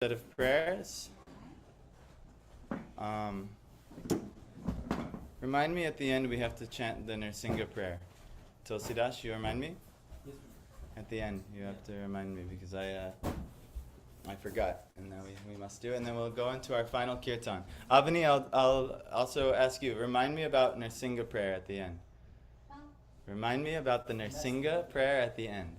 Set of prayers. Remind me at the end we have to chant the Nrsinga prayer. Tulsidas, you remind me? At the end you have to remind me because I forgot, and now we must do it, and then we'll go into our final kirtan. Avani, I'll also ask you, remind me about Nrsinga prayer at the end. Remind me about the Nrsinga prayer at the end.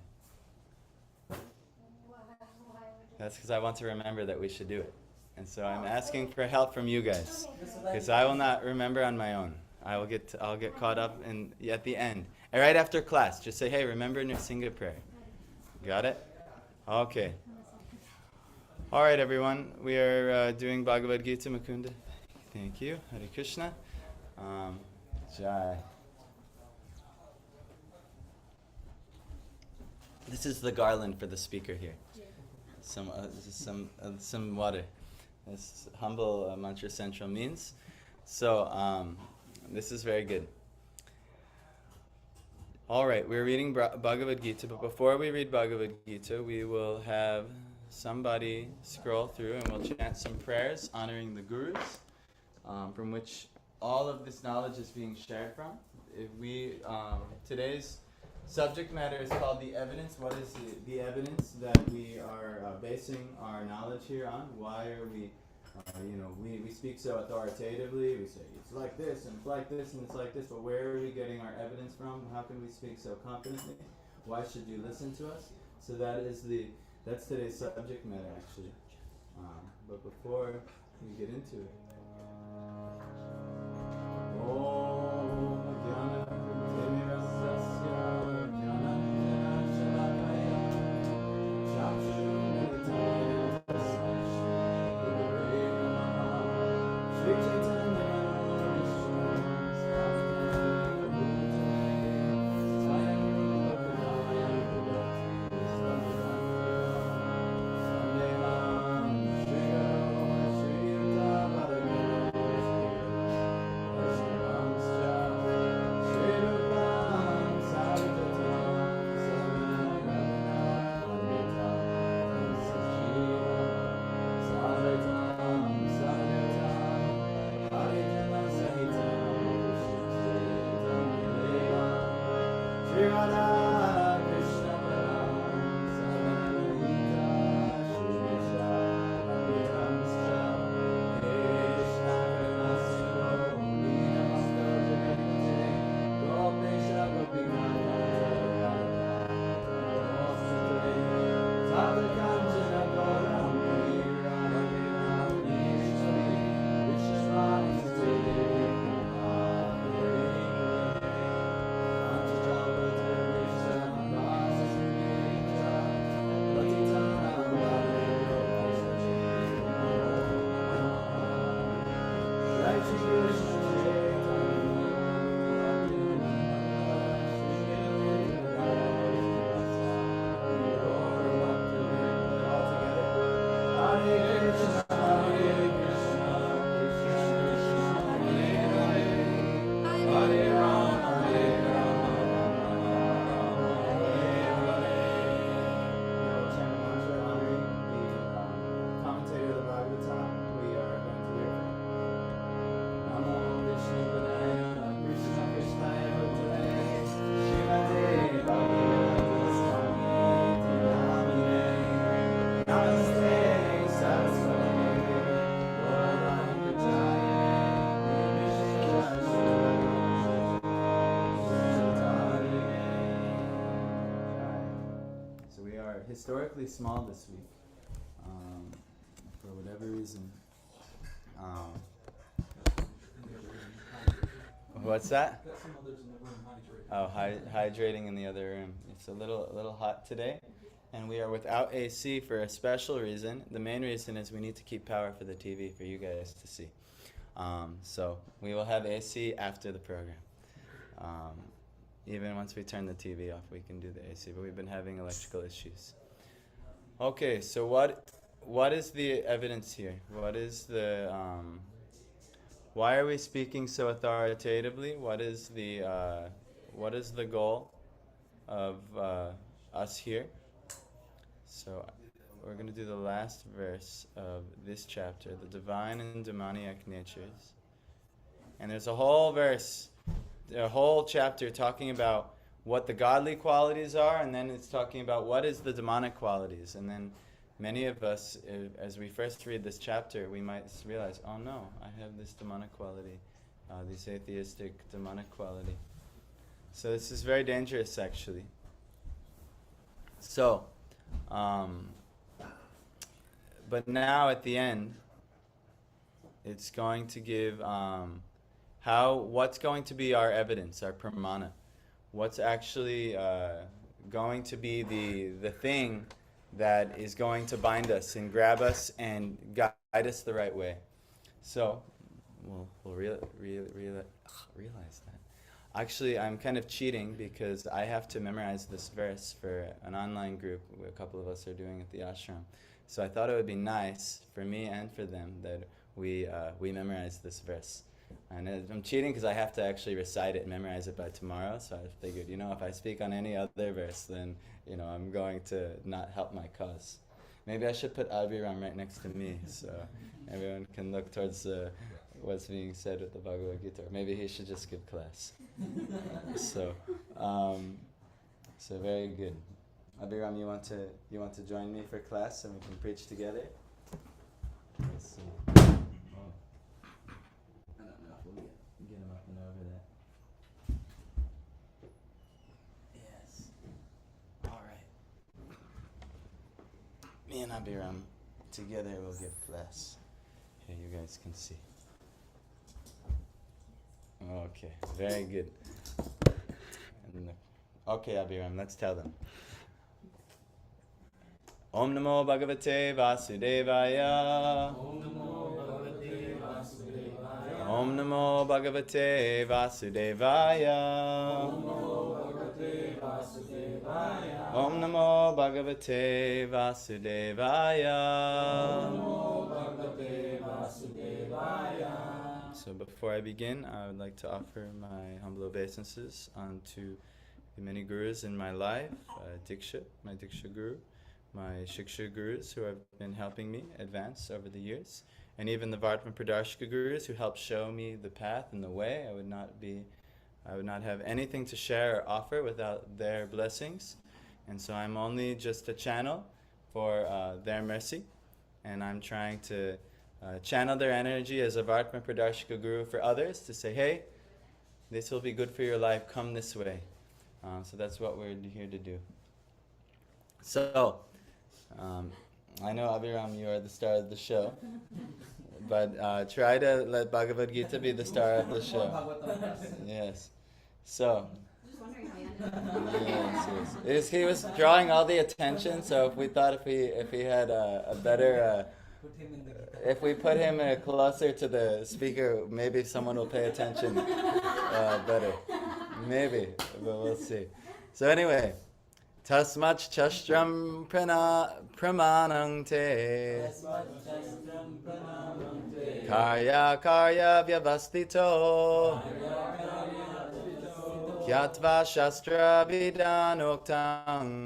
That's because I want to remember that we should do it. And so I'm asking for help from you guys, because I will not remember on my own. I'll get caught up at the end. And right after class, just say, hey, remember Nrsinga prayer. Got it? Okay. All right, everyone. We are doing Bhagavad Gita, Mukunda. Thank you. Hare Krishna. Jai. This is the garland for the speaker here. Some water. This humble mantra central means. So this is very good. All right, we're reading Bhagavad Gita, but before we read Bhagavad Gita, we will have somebody scroll through and we'll chant some prayers honoring the gurus, from which all of this knowledge is being shared from. Today's subject matter is called the evidence. What is the evidence that we are basing our knowledge here on? Why are we speak so authoritatively? We say it's like this and it's like this and it's like this, but where are we getting our evidence from? How can we speak so confidently? Why should you listen to us? So that's today's subject matter, actually. But before we get into it, historically small this week, for whatever reason. What's that? Oh, hydrating in the other room. It's a little hot today, and we are without AC for a special reason. The main reason is we need to keep power for the TV for you guys to see. So we will have AC after the program. Even once we turn the TV off, we can do the AC, but we've been having electrical issues. Okay, so what is the evidence here? What is the why are we speaking so authoritatively? What is the goal of us here? So we're going to do the last verse of this chapter, the divine and demoniac natures. And there's a whole verse, a whole chapter talking about what the godly qualities are, and then it's talking about what is the demonic qualities. And then many of us, as we first read this chapter, we might realize, oh no, I have this demonic quality, this atheistic demonic quality. So this is very dangerous, actually. So, but now at the end, it's going to give what's going to be our evidence, our pramana. What's actually going to be the thing that is going to bind us and grab us and guide us the right way. So, we'll realize that. Actually, I'm kind of cheating because I have to memorize this verse for an online group a couple of us are doing at the ashram. So I thought it would be nice for me and for them that we memorize this verse. And I'm cheating because I have to actually recite it and memorize it by tomorrow. So I figured, if I speak on any other verse, then, I'm going to not help my cause. Maybe I should put Abhiram right next to me so everyone can look towards what's being said with the Bhagavad Gita. Or maybe he should just give class. So very good. Abhiram, you want to join me for class and we can preach together? Let's see. I don't know if we'll get him up and over that. Yes. All right. Me and Abhiram together will give class. Here, you guys can see. Okay, very good. Okay, Abhiram, let's tell them. Om Namo Bhagavate Vasudevaya. Om Namo Bhagavate Vasudevaya. Om Namo Bhagavate Vasudevaya. Om Namo Bhagavate Vasudevaya. Om Namo Bhagavate Vasudevaya. So before I begin, I would like to offer my humble obeisances unto the many gurus in my life, Diksha, my Diksha guru, my Shiksha gurus who have been helping me advance over the years, and even the Vartman Pradarshika gurus who helped show me the path and the way. I would not have anything to share or offer without their blessings, and so I'm only just a channel for their mercy, and I'm trying to channel their energy as a Vartman Pradarshika guru for others to say, hey, this will be good for your life, come this way. So that's what we're here to do. So, I know, Abhiram, you are the star of the show, but try to let Bhagavad Gita be the star of the show. Yes. So, Just wondering how he ended up. yes. He was drawing all the attention, so if we thought if he had a better... if we put him closer to the speaker, maybe someone will pay attention better. Maybe, but we'll see. So anyway, tasmach chastram pramanang te karya vyavastito kyatva shastra vidanoktam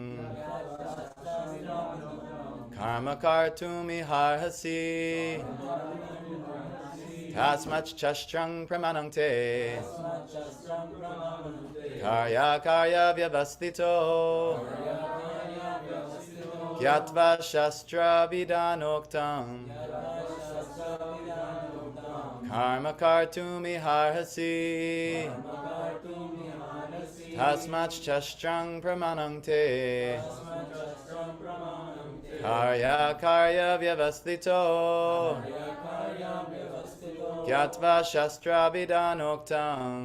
karma kartumi harhasi tasmach chastrang pramanang te karya vyavastito kyatva shastra vidanoktam karma kartumi harhasi tasmach chastrang pramanang te karya vyavastito kyatva shastra vidanoktam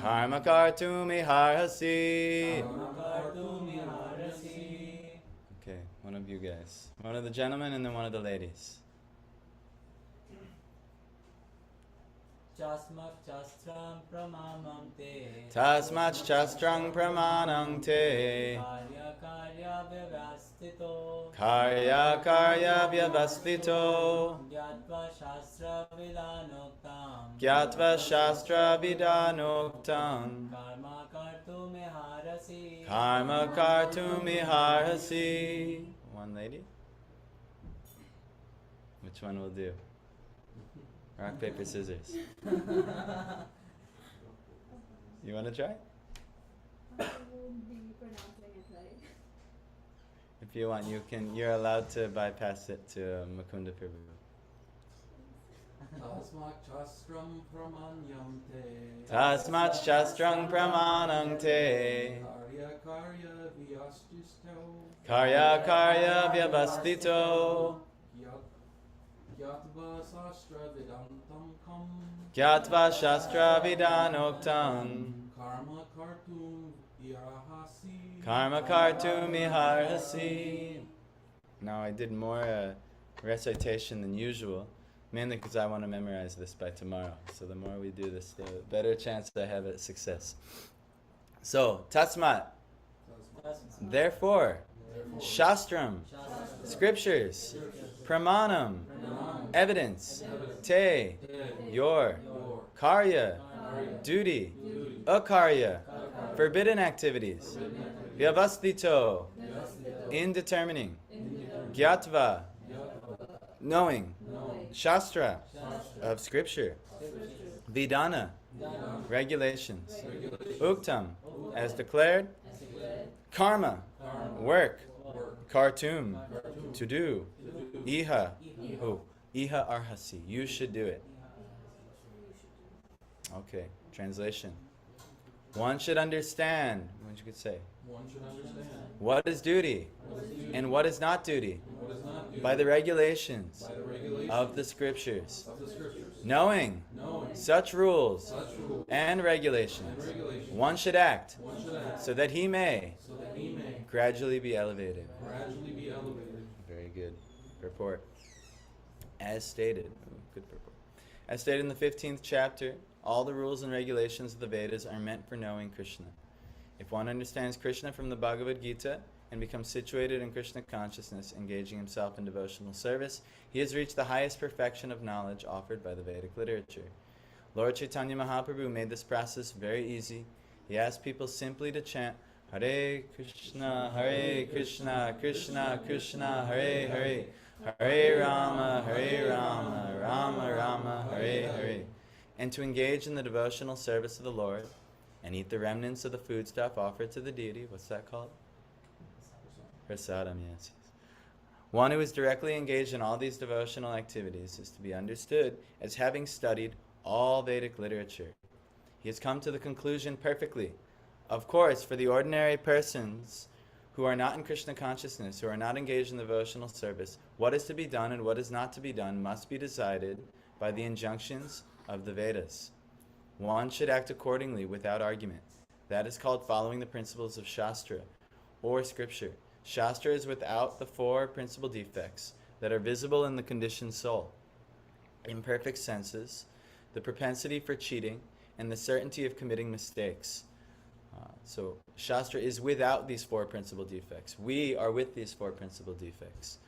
karma kartumi harhasi. Okay, one of you guys. One of the gentlemen and then one of the ladies. Tasmach chastram pramanam te. Tasmach chastrang pramanam te. Karya vyavastito. Gyatva shastra vidanoktam. Gyatva shastra vidanoktam. Karma kartume harasi. viharasi. Karma kartum iharasi. One lady? Which one will do? Rock, paper, scissors. You want to try? I will be pronouncing it right. If you want, you're allowed to bypass it to Mukunda Prabhu. Tasmat Shastram Pramanyamte. Tasmat Shastrang Pramanang Te. Karya Karya Vyastisto. Karya Karya Vyavastito. Gyatva Sastra Vedantam Kam. Gyatva Shastra Vidanoktam. Karma Kartum Irahasi. Karma Kartum Iharasi. Now I did more recitation than usual, mainly because I want to memorize this by tomorrow. So the more we do this, the better chance I have at success. So, Tasmat, therefore, Shastram, scriptures, Pramanam, evidence, Te, your, Karya, duty, Akarya, forbidden activities, Vyavastito, in determining, Gyatva, knowing, Shastra, of scripture, Vidana, regulations, Uktam, as declared, Karma, work, Kartum, to do, Iha, Iha arhasi, you should do it. Okay, translation. One should understand, what you could say, One should understand what is duty and what is not duty what is not due by the regulations by the regulations of the scriptures. of the scriptures. Knowing such rules Such rules and regulations, and regulations, one should act one should act so that he may so that he may gradually be elevated. gradually be elevated. Very good. Purport. As stated, good purport. As stated in the 15th chapter, all the rules and regulations of the Vedas are meant for knowing Krishna. If one understands Krishna from the Bhagavad Gita and becomes situated in Krishna consciousness, engaging himself in devotional service, he has reached the highest perfection of knowledge offered by the Vedic literature. Lord Chaitanya Mahaprabhu made this process very easy. He asked people simply to chant Hare Krishna, Krishna Krishna, Hare Hare, Hare Rama, Rama Rama, Hare Hare, and to engage in the devotional service of the Lord and eat the remnants of the foodstuff offered to the deity. What's that called? Prasadam, yes. One who is directly engaged in all these devotional activities is to be understood as having studied all Vedic literature. He has come to the conclusion perfectly. Of course, for the ordinary persons who are not in Krishna consciousness, who are not engaged in devotional service, what is to be done and what is not to be done must be decided by the injunctions of the Vedas. One should act accordingly without argument. That is called following the principles of Shastra, or Scripture. Shastra is without the four principal defects that are visible in the conditioned soul: imperfect senses, the propensity for cheating, and the certainty of committing mistakes. So Shastra is without these four principal defects. We are with these four principal defects.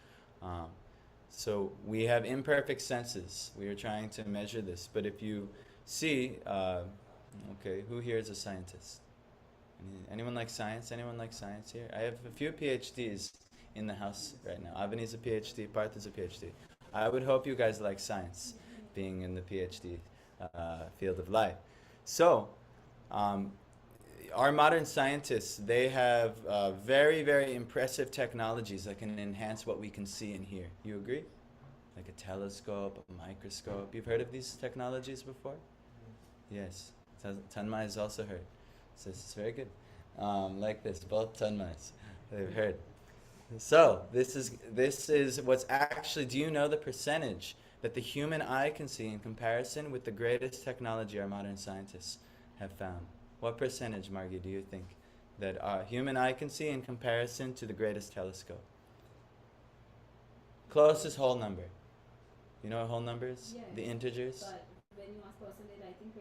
So we have imperfect senses. We are trying to measure this. But if you see, okay, who here is a scientist? Anyone like science? Anyone like science here? I have a few PhDs in the house right now. Avani's a PhD, Parth is a PhD. I would hope you guys like science, being in the PhD field of life. So, our modern scientists, they have very, very impressive technologies that can enhance what we can see and hear. You agree? Like a telescope, a microscope. You've heard of these technologies before? Yes. Tanmay has also heard. So it's very good. Like this, both Tanmays. They've heard. So, this is what's actually, do you know the percentage that the human eye can see in comparison with the greatest technology our modern scientists have found? What percentage, Margie, do you think that our human eye can see in comparison to the greatest telescope? Closest whole number. You know what whole number is? Yeah, the integers? But when you ask percentage, I think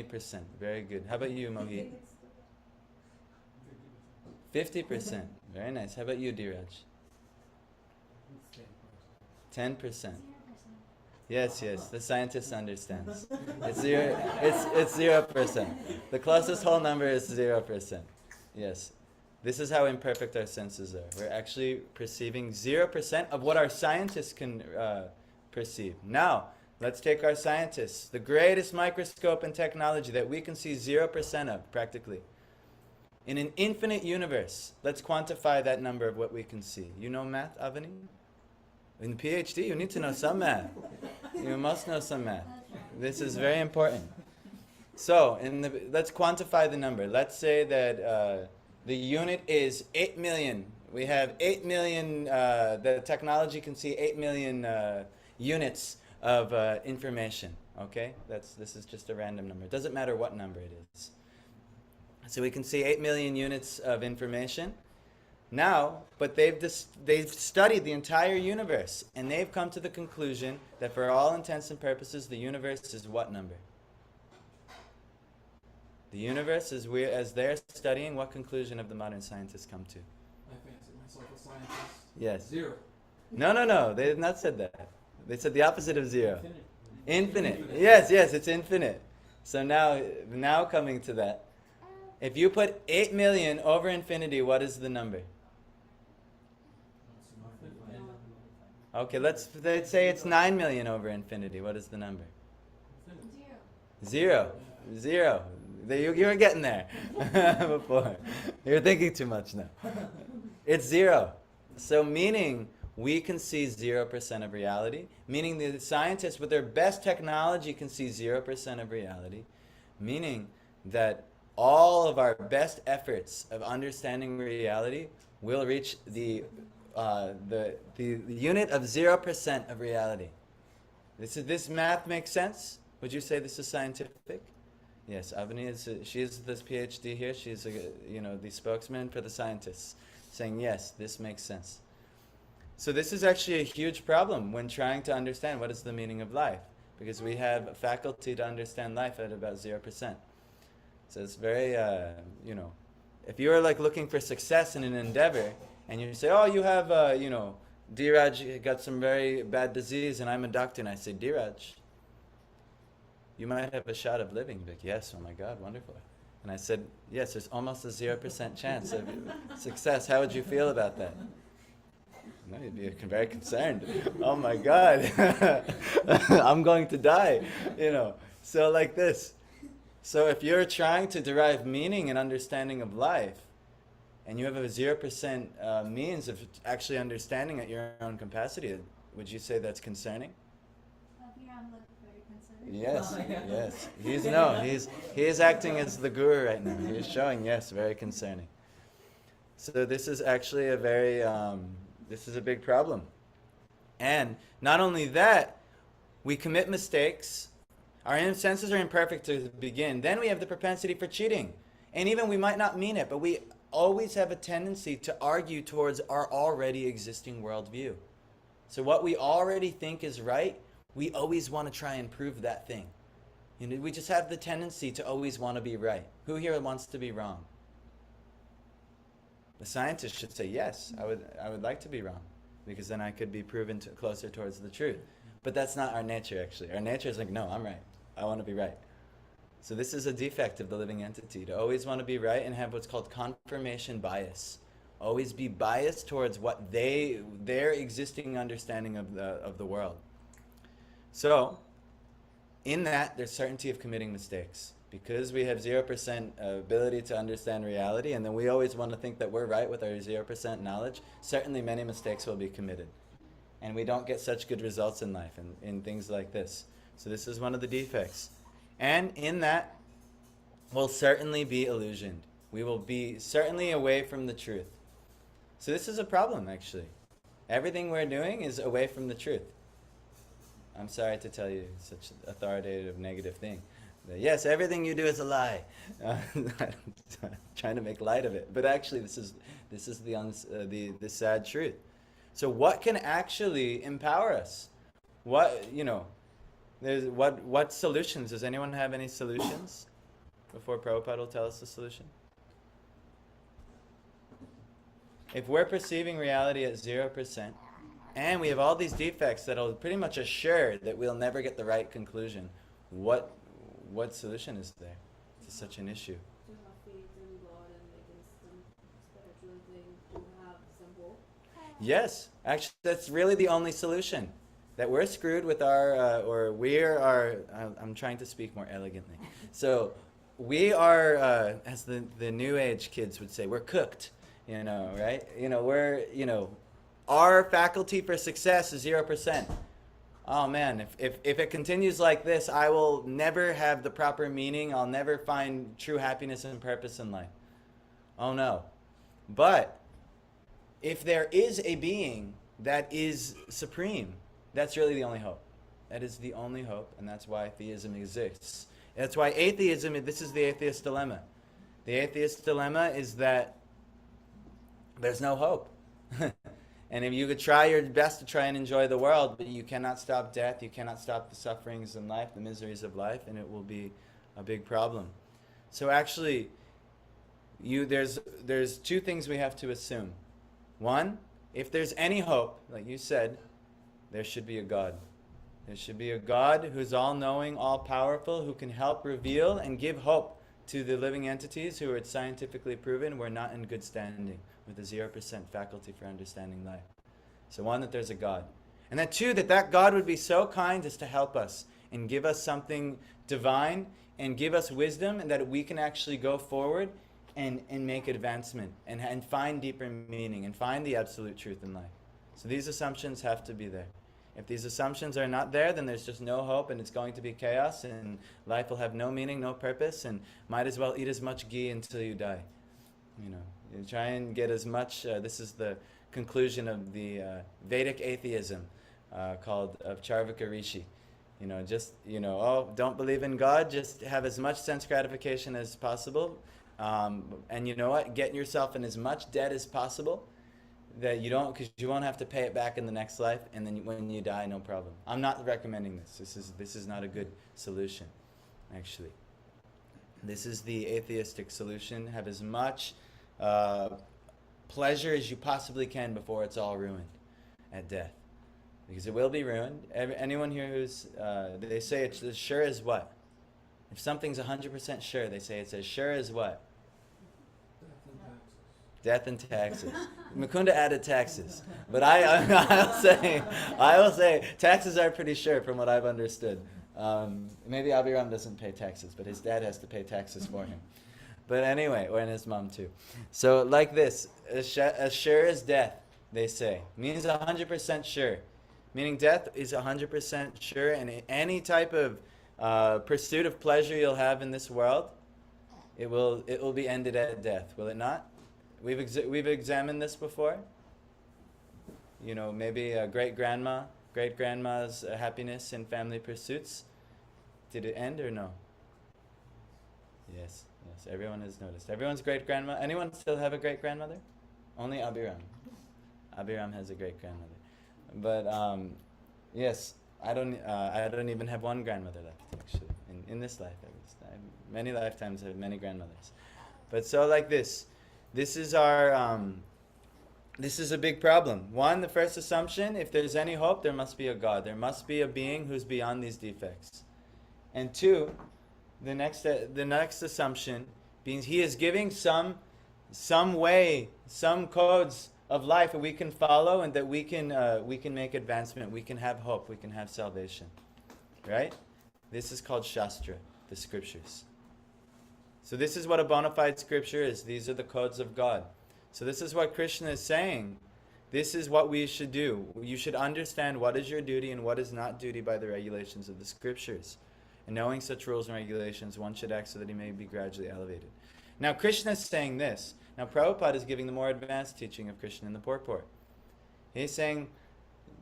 20%. 20%. Very good. How about you, Mohit? 50%. Very nice. How about you, Dheeraj? 10%. Yes, the scientist understands. It's 0%. The closest whole number is 0%. Yes. This is how imperfect our senses are. We're actually perceiving 0% of what our scientists can perceive. Now, let's take our scientists, the greatest microscope and technology that we can see 0% of, practically. In an infinite universe, let's quantify that number of what we can see. You know math, Avani? In PhD, you need to know some math. You must know some math. This is very important. So, let's quantify the number. Let's say that the unit is 8 million. We have 8 million, the technology can see 8 million units of information. Okay? This is just a random number. It doesn't matter what number it is. So we can see 8 million units of information. Now, but they've studied the entire universe, and they've come to the conclusion that for all intents and purposes, the universe is what number? The universe, as they're studying, what conclusion have the modern scientists come to? I fancy myself a scientist. Yes. 0. No. They have not said that. They said the opposite of 0. Infinite. Yes, it's infinite. So now coming to that. If you put 8 million over infinity, what is the number? Okay, let's say it's 9 million over infinity. What is the number? 0. You were getting there before. You're thinking too much now. It's 0. So meaning we can see 0% of reality. Meaning the scientists with their best technology can see 0% of reality. Meaning that all of our best efforts of understanding reality will reach the unit of 0% of reality. This math makes sense? Would you say this is scientific? Yes, Avani she's this PhD here. She's the spokesman for the scientists, saying yes, this makes sense. So this is actually a huge problem when trying to understand what is the meaning of life, because we have a faculty to understand life at about 0%. So it's very, if you're like looking for success in an endeavor, and you say, oh, you have, Dheeraj got some very bad disease, and I'm a doctor, and I say, Dheeraj, you might have a shot of living. You'd be like, yes, oh my God, wonderful. And I said, yes, there's almost a 0% chance of success. How would you feel about that? No, you'd be very concerned. Oh my God, I'm going to die, So like this. So if you're trying to derive meaning and understanding of life, and you have a 0% means of actually understanding at your own capacity, would you say that's concerning? Yes, yes. He is acting as the guru right now. He is showing, yes, very concerning. So this is actually this is a big problem. And not only that, we commit mistakes. Our senses are imperfect to begin. Then we have the propensity for cheating. And even we might not mean it, but we always have a tendency to argue towards our already existing worldview. So what we already think is right, we always want to try and prove that thing. We just have the tendency to always want to be right. Who here wants to be wrong? The scientist should say, yes, I would like to be wrong, because then I could be proven closer towards the truth. But that's not our nature, actually. Our nature is like, no, I'm right. I want to be right. So this is a defect of the living entity, to always want to be right and have what's called confirmation bias. Always be biased towards what their existing understanding of the world. So, in that, there's certainty of committing mistakes. Because we have 0% ability to understand reality, and then we always want to think that we're right with our 0% knowledge, certainly many mistakes will be committed. And we don't get such good results in life in things like this. So this is one of the defects. And in that, we'll certainly be illusioned. We will be certainly away from the truth. So this is a problem, actually. Everything we're doing is away from the truth. I'm sorry to tell you such an authoritative negative thing. But yes, everything you do is a lie. I'm trying to make light of it. But actually, this is the sad truth. So what can actually empower us? What solutions? Does anyone have any solutions? Before Prabhupada will tell us the solution. If we're perceiving reality at 0%, and we have all these defects that'll pretty much assure that we'll never get the right conclusion, what solution is there to such an issue? To have faith in God and Yes, actually, that's really the only solution. That we're screwed with our, I'm trying to speak more elegantly. So, we are, as the New Age kids would say, we're cooked, right? Our faculty for success is 0%. Oh man, if it continues like this, I will never have the proper meaning. I'll never find true happiness and purpose in life. Oh no. But if there is a being that is supreme, that's really the only hope. That is the only hope, and that's why theism exists. That's why atheism, this is the atheist dilemma. The atheist dilemma is that there's no hope. And if you could try your best to try and enjoy the world, but you cannot stop death, you cannot stop the sufferings in life, the miseries of life, and it will be a big problem. So actually, there's two things we have to assume. One, if there's any hope, like you said, there should be a God. There should be a God who's all-knowing, all-powerful, who can help reveal and give hope to the living entities who are scientifically proven we're not in good standing with a 0% faculty for understanding life. So one, that there's a God. And then two, that God would be so kind as to help us and give us something divine and give us wisdom, and that we can actually go forward and make advancement and find deeper meaning and find the absolute truth in life. So these assumptions have to be there. If these assumptions are not there, then there's just no hope, and it's going to be chaos, and life will have no meaning, no purpose, and might as well eat as much ghee until you die. You try and get as much, this is the conclusion of the Vedic atheism called of Charvaka Rishi. Don't believe in God, just have as much sense gratification as possible. And you know what? Get yourself in as much debt as possible that because you won't have to pay it back in the next life, and then when you die, no problem. I'm not recommending this. This is not a good solution, actually. This is the atheistic solution. Have as much pleasure as you possibly can before it's all ruined at death, because it will be ruined. Anyone here who's they say it's as sure as what? If something's 100% sure, they say it's as sure as what? Death and taxes. Mukunda added taxes, but I will say taxes are pretty sure from what I've understood. Maybe Abhiram doesn't pay taxes, but his dad has to pay taxes for him. But anyway, and his mom too. So like this, as sure as death, they say, means 100% sure. Meaning death is 100% sure, and any type of pursuit of pleasure you'll have in this world, it will be ended at death, will it not? We've examined this before. Maybe great-grandma's happiness in family pursuits. Did it end or no? Yes, everyone has noticed. Everyone's great-grandma. Anyone still have a great-grandmother? Only Abhiram. Abhiram has a great-grandmother. But yes, I don't even have one grandmother left, actually, in this life at least. Many lifetimes I have many grandmothers. But so like this is our this is a big problem. One, the first assumption, if there's any hope, there must be a God. There must be a being who's beyond these defects. And two, the next assumption being he is giving some way, some codes of life that we can follow, and that we can make advancement, we can have hope, we can have salvation. Right? This is called Shastra, the scriptures. So this is what a bona fide scripture is. These are the codes of God. So this is what Krishna is saying. This is what we should do. You should understand what is your duty and what is not duty by the regulations of the scriptures. And knowing such rules and regulations, one should act so that he may be gradually elevated. Now Krishna is saying this. Now Prabhupada is giving the more advanced teaching of Krishna in the purport. He's saying,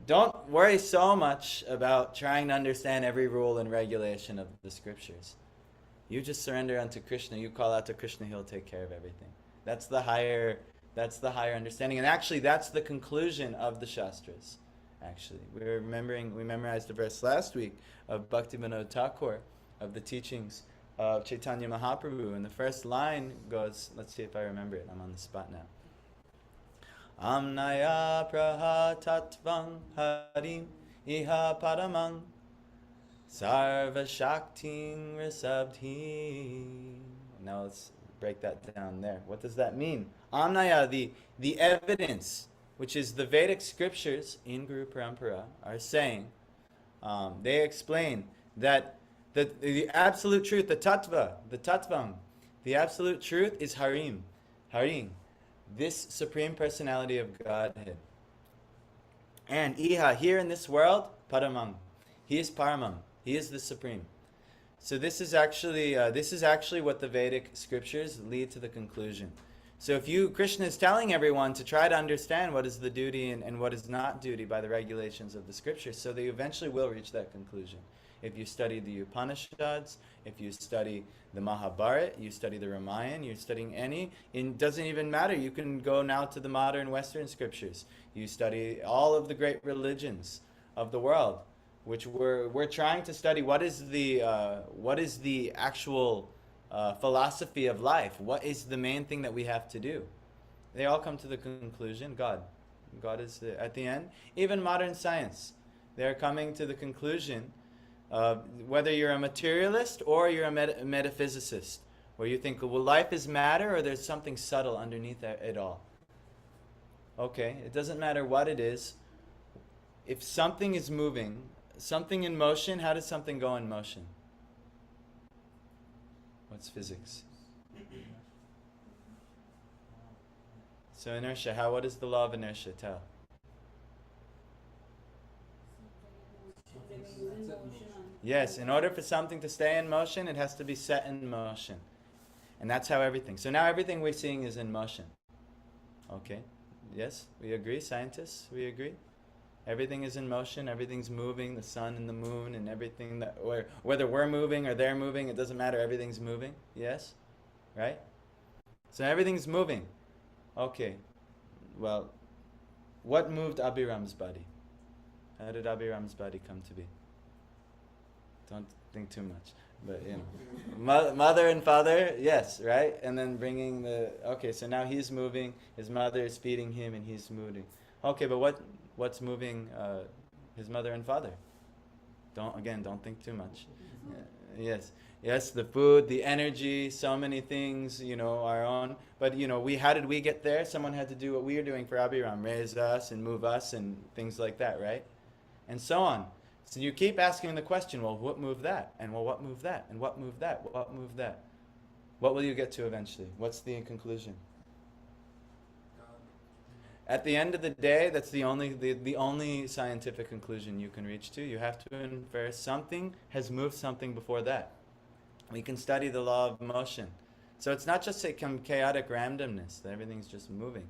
don't worry so much about trying to understand every rule and regulation of the scriptures. You just surrender unto Krishna. You call out to Krishna, he'll take care of everything. That's the higher understanding. And actually, that's the conclusion of the Shastras. Actually, we memorized the verse last week of Bhaktivinoda Thakur, of the teachings of Chaitanya Mahaprabhu. And the first line goes, let's see if I remember it. I'm on the spot now. Amnaya praha tattvang harim iha paramang Sarva Shakting Risabdhi. Now let's break that down there. What does that mean? Amnaya, the evidence. which is the Vedic scriptures in Guru Parampara, are saying, they explain that the absolute truth, the tattvam, the absolute truth is Harim, this Supreme Personality of Godhead. And Iha, here in this world, Paramam, he is Paramam, he is the Supreme. So this is actually what the Vedic scriptures lead to the conclusion. So if Krishna is telling everyone to try to understand what is the duty and what is not duty by the regulations of the scriptures, so they eventually will reach that conclusion. If you study the Upanishads, if you study the Mahabharata, you study the Ramayana, you're studying any, it doesn't even matter. You can go now to the modern Western scriptures. You study all of the great religions of the world, which we're trying to study what is the actual philosophy of life. What is the main thing that we have to do? They all come to the conclusion, God. God is at the end. Even modern science, they're coming to the conclusion, whether you're a materialist or you're a metaphysicist, where you think, well, life is matter or there's something subtle underneath it all. Okay, it doesn't matter what it is. If something is moving, something in motion, how does something go in motion? What's physics? So inertia, what is the law of inertia? Tell. Yes, in order for something to stay in motion, it has to be set in motion. And that's how everything. So now everything we're seeing is in motion. Okay? Yes, we agree, scientists? We agree? Everything is in motion, everything's moving, the sun and the moon and everything, whether we're moving or they're moving, it doesn't matter, everything's moving. Yes? Right? So everything's moving. Okay. Well, what moved Abhiram's body? How did Abhiram's body come to be? Don't think too much. But, mother and father, yes, right? And then bringing okay, so now he's moving, his mother is feeding him and he's moving. Okay, but what's moving his mother and father? Don't think too much. Yes, the food, the energy, so many things, our own. But, how did we get there? Someone had to do what we are doing for Abhiram, raise us and move us and things like that, right? And so on. So you keep asking the question, well, what moved that? And well, what moved that? And what moved that? What moved that? What will you get to eventually? What's the conclusion? At the end of the day, that's the only scientific conclusion you can reach to. You have to infer something has moved something before that. We can study the law of motion. So it's not just a chaotic randomness that everything's just moving.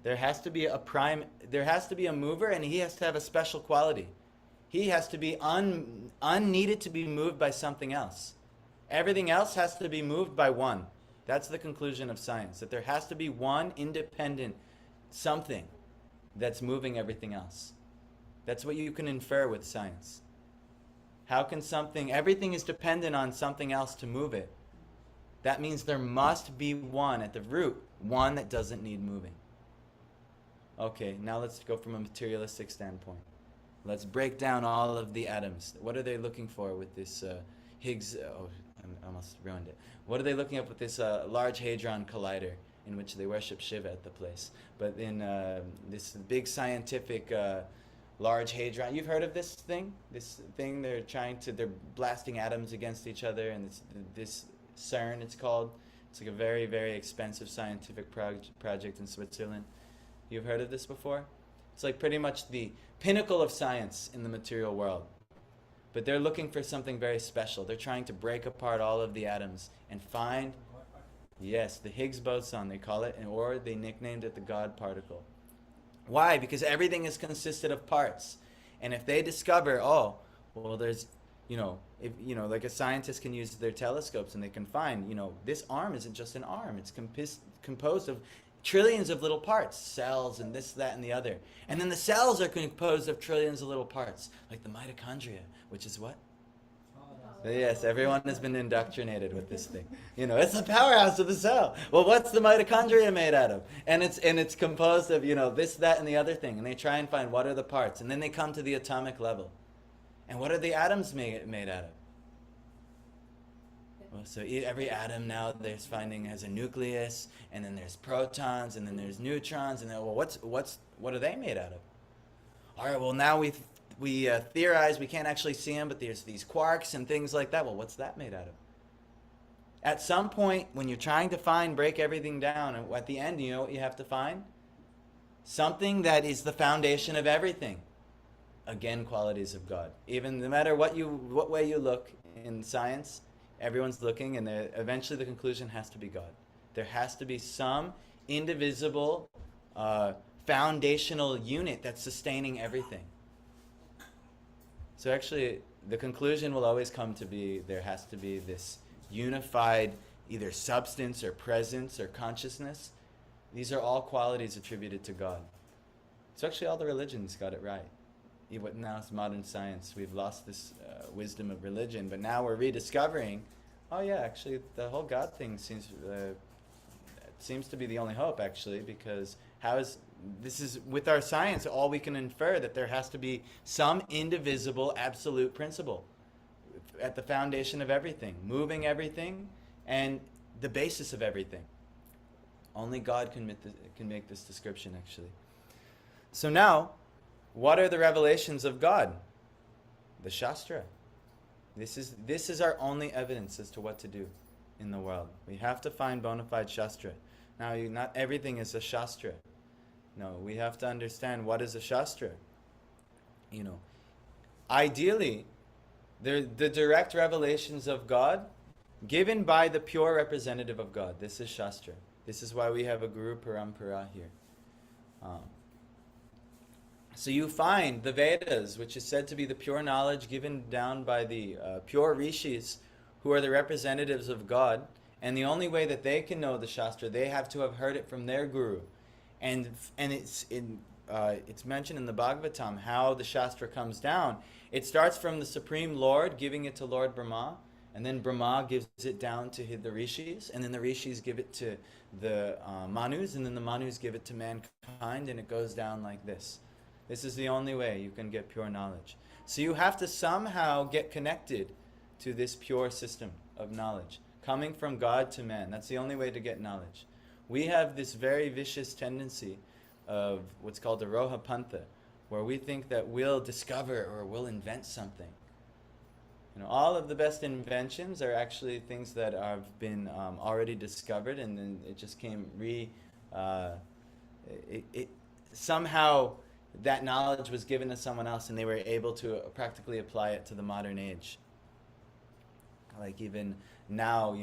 There has to be a mover, and he has to have a special quality. He has to be unneeded to be moved by something else. Everything else has to be moved by one. That's the conclusion of science, that there has to be one independent something that's moving everything else. That's what you can infer with science. How can everything is dependent on something else to move it. That means there must be one at the root, one that doesn't need moving. Okay, now let's go from a materialistic standpoint. Let's break down all of the atoms. What are they looking for with this Higgs? I almost ruined it. What are they looking up with this Large Hadron Collider, in which they worship Shiva at the place? But in this big scientific Large Hadron, you've heard of this thing? This thing they're blasting atoms against each other, and this CERN, it's called. It's like a very, very expensive scientific project in Switzerland. You've heard of this before? It's like pretty much the pinnacle of science in the material world. But they're looking for something very special. They're trying to break apart all of the atoms and find, yes, the Higgs boson, they call it, or they nicknamed it the God particle. Why? Because everything is consisted of parts. And if they discover, there's, like a scientist can use their telescopes and they can find, this arm isn't just an arm. It's composed of trillions of little parts, cells and this, that, and the other. And then the cells are composed of trillions of little parts, like the mitochondria, which is what? Yes, everyone has been indoctrinated with this thing. It's the powerhouse of the cell. Well, what's the mitochondria made out of? And it's composed of, this, that, and the other thing. And they try and find what are the parts. And then they come to the atomic level. And what are the atoms made out of? Well, so every atom now there's finding has a nucleus, and then there's protons, and then there's neutrons, and then what are they made out of? All right, well now we theorize we can't actually see them, but there's these quarks and things like that. Well, what's that made out of? At some point, when you're trying to break everything down, and at the end, you know what you have to find? Something that is the foundation of everything. Again, qualities of God. Even no matter what way you look in science, everyone's looking, and eventually the conclusion has to be God. There has to be some indivisible, foundational unit that's sustaining everything. So actually, the conclusion will always come to be there has to be this unified either substance or presence or consciousness. These are all qualities attributed to God. So actually all the religions got it right. Even now it's modern science. We've lost this wisdom of religion, but now we're rediscovering, oh yeah, actually the whole God thing seems to be the only hope, actually, because this is with our science all we can infer that there has to be some indivisible absolute principle at the foundation of everything, moving everything, and the basis of everything. Only God can make this description, actually. So now, what are the revelations of God? The Shastra. This is our only evidence as to what to do in the world. We have to find bona fide Shastra. Now, not everything is a Shastra. No, we have to understand what is a Shastra. Ideally, the direct revelations of God given by the pure representative of God. This is Shastra. This is why we have a Guru Parampara here. So you find the Vedas, which is said to be the pure knowledge given down by the pure rishis, who are the representatives of God, and the only way that they can know the Shastra, they have to have heard it from their Guru. And it's mentioned in the Bhagavatam how the Shastra comes down. It starts from the Supreme Lord giving it to Lord Brahma, and then Brahma gives it down to the rishis, and then the rishis give it to the Manus, and then the Manus give it to mankind, and it goes down like this. This is the only way you can get pure knowledge. So you have to somehow get connected to this pure system of knowledge, coming from God to man. That's the only way to get knowledge. We have this very vicious tendency of what's called the Roha Pantha, where we think that we'll discover or we'll invent something. All of the best inventions are actually things that have been already discovered, and then it just came somehow that knowledge was given to someone else, and they were able to practically apply it to the modern age. Like even now,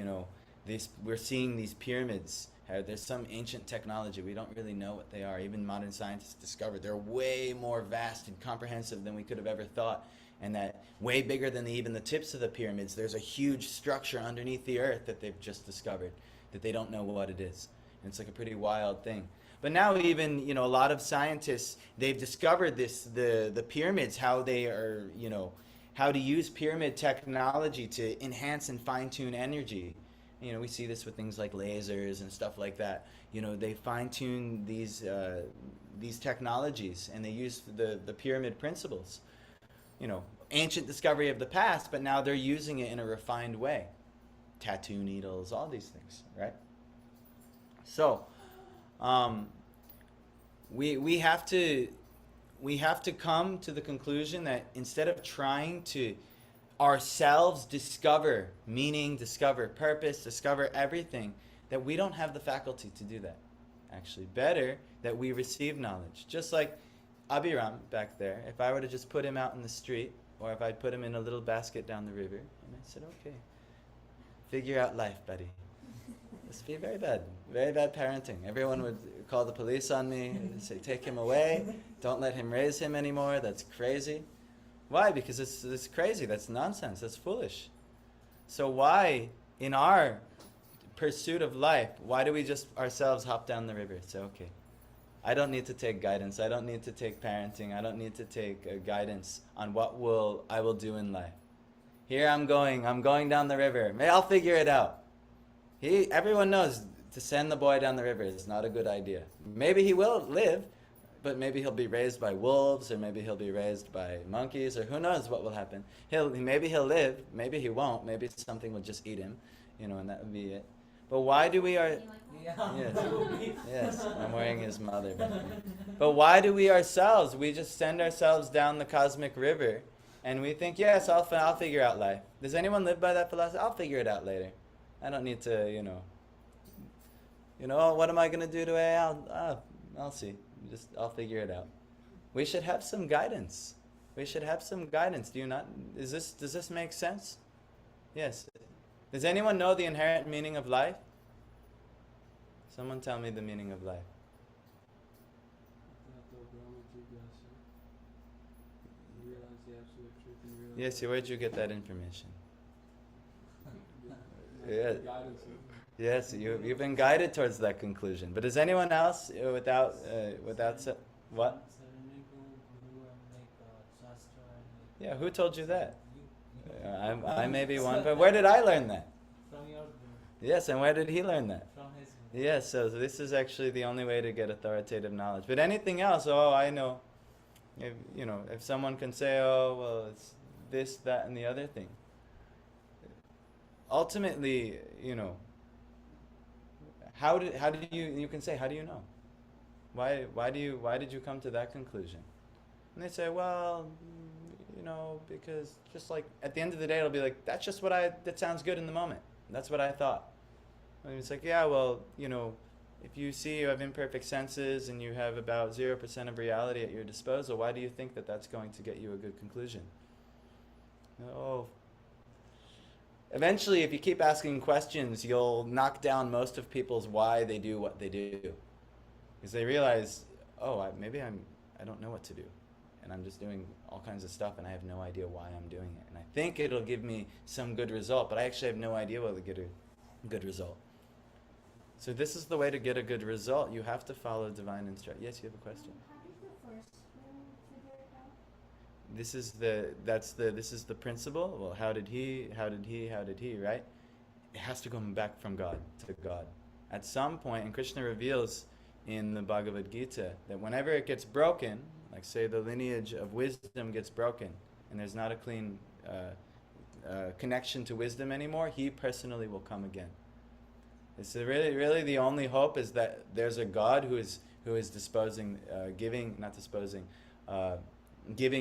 we're seeing these pyramids. There's some ancient technology. We don't really know what they are. Even modern scientists discovered they're way more vast and comprehensive than we could have ever thought. And that way bigger than even the tips of the pyramids, there's a huge structure underneath the earth that they've just discovered that they don't know what it is. And it's like a pretty wild thing. But now even, a lot of scientists, they've discovered the pyramids, how they are, how to use pyramid technology to enhance and fine-tune energy. We see this with things like lasers and stuff like that. They fine-tune these technologies, and they use the pyramid principles. Ancient discovery of the past, but now they're using it in a refined way. Tattoo needles, all these things, right? So, we have to come to the conclusion that instead of trying to ourselves discover meaning, discover purpose, discover everything, that we don't have the faculty to do that. Actually, better that we receive knowledge. Just like Abhiram back there, if I were to just put him out in the street, or if I'd put him in a little basket down the river, and I said, okay, figure out life, buddy. This would be very bad parenting. Everyone would call the police on me and say, take him away, don't let him raise him anymore, that's crazy. Why? Because it's crazy, that's nonsense, that's foolish. So why, in our pursuit of life, why do we just ourselves hop down the river and say, okay, I don't need to take guidance, I don't need to take parenting, I don't need to take guidance on what I will do in life. Here I'm going down the river, I'll figure it out. Everyone knows to send the boy down the river is not a good idea. Maybe he will live, but maybe he'll be raised by wolves, or maybe he'll be raised by monkeys, or who knows what will happen. Maybe he'll live, maybe he won't, maybe something will just eat him, and that would be it. But why do we Yeah. Yes, I'm wearing his mother. But why do we ourselves, we just send ourselves down the cosmic river, and we think, yes, I'll figure out life. Does anyone live by that philosophy? I'll figure it out later. I don't need to, what am I going to do today? I'll see. I'll figure it out. We should have some guidance. Do you not? Does this make sense? Yes. Does anyone know the inherent meaning of life? Someone tell me the meaning of life. Yes, where'd you get that information? Yes, you've been guided towards that conclusion. But does anyone else, what? Yeah, who told you that? I may be one, but where did I learn that? From your Yes, and where did he learn that? From his Yes, so this is actually the only way to get authoritative knowledge. But anything else, I know. If someone can say, it's this, that, and the other thing. Ultimately, how do you can say, how do you know? Why did you come to that conclusion? And they say, because just like at the end of the day, it'll be like, that's just that sounds good in the moment. That's what I thought. And it's like, if you see you have imperfect senses and you have about 0% of reality at your disposal, why do you think that that's going to get you a good conclusion? Eventually, if you keep asking questions, you'll knock down most of people's why they do what they do. Because they realize, I don't know what to do. And I'm just doing all kinds of stuff and I have no idea why I'm doing it. And I think it'll give me some good result, but I actually have no idea what will get a good result. So this is the way to get a good result. You have to follow divine instruction. Yes, you have a question? How did the first one figure it out? This is the principle. Well, how did he, right? It has to come back from God to God. At some point, and Krishna reveals in the Bhagavad Gita that whenever it gets broken, like say the lineage of wisdom gets broken, and there's not a clean connection to wisdom anymore, he personally will come again. It's really the only hope is that there's a God who is giving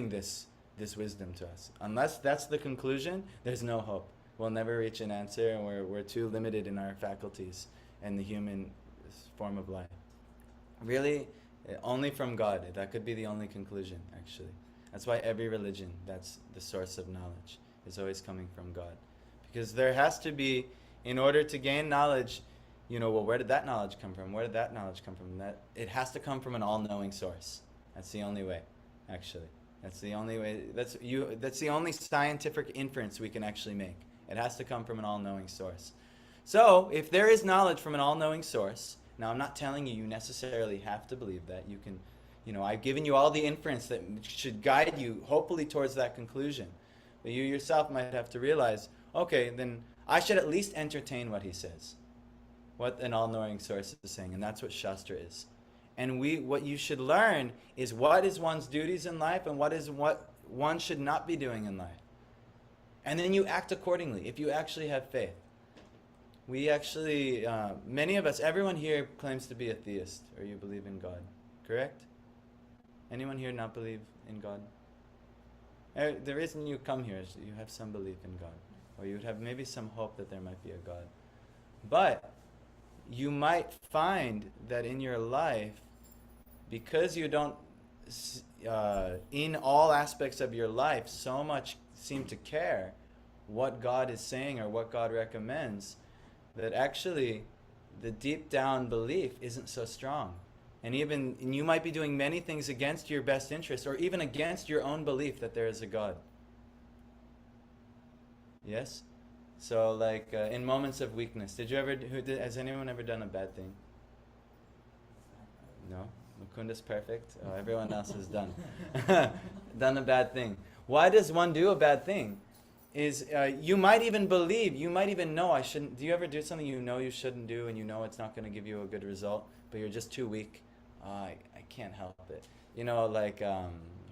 this wisdom to us. Unless that's the conclusion, there's no hope. We'll never reach an answer, and we're too limited in our faculties and the human form of life. Really, only from God. That could be the only conclusion, actually. That's why every religion, that's the source of knowledge, is always coming from God. Because there has to be, in order to gain knowledge, where did that knowledge come from? Where did that knowledge come from? It has to come from an all-knowing source. That's the only way, actually. That's the only way. That's the only scientific inference we can actually make. It has to come from an all-knowing source. So, if there is knowledge from an all-knowing source, now I'm not telling you necessarily have to believe that. You can, I've given you all the inference that should guide you, hopefully, towards that conclusion. But you yourself might have to realize, okay, then I should at least entertain what he says, what an all-knowing source is saying, and that's what Shastra is. And what you should learn is what is one's duties in life and what one should not be doing in life. And then you act accordingly, if you actually have faith. We actually, many of us, everyone here claims to be a theist, or you believe in God, correct? Anyone here not believe in God? The reason you come here is you have some belief in God, or you would have maybe some hope that there might be a God. But you might find that in your life, because you don't, in all aspects of your life, so much seem to care what God is saying or what God recommends, that actually the deep down belief isn't so strong. And you might be doing many things against your best interest, or even against your own belief that there is a God. Yes? So like in moments of weakness, has anyone ever done a bad thing? No? Mukunda's perfect? Oh, everyone else has done a bad thing. Why does one do a bad thing? You might even believe, you might even know I shouldn't. Do you ever do something you know you shouldn't do and you know it's not going to give you a good result, but you're just too weak? I can't help it. You know, like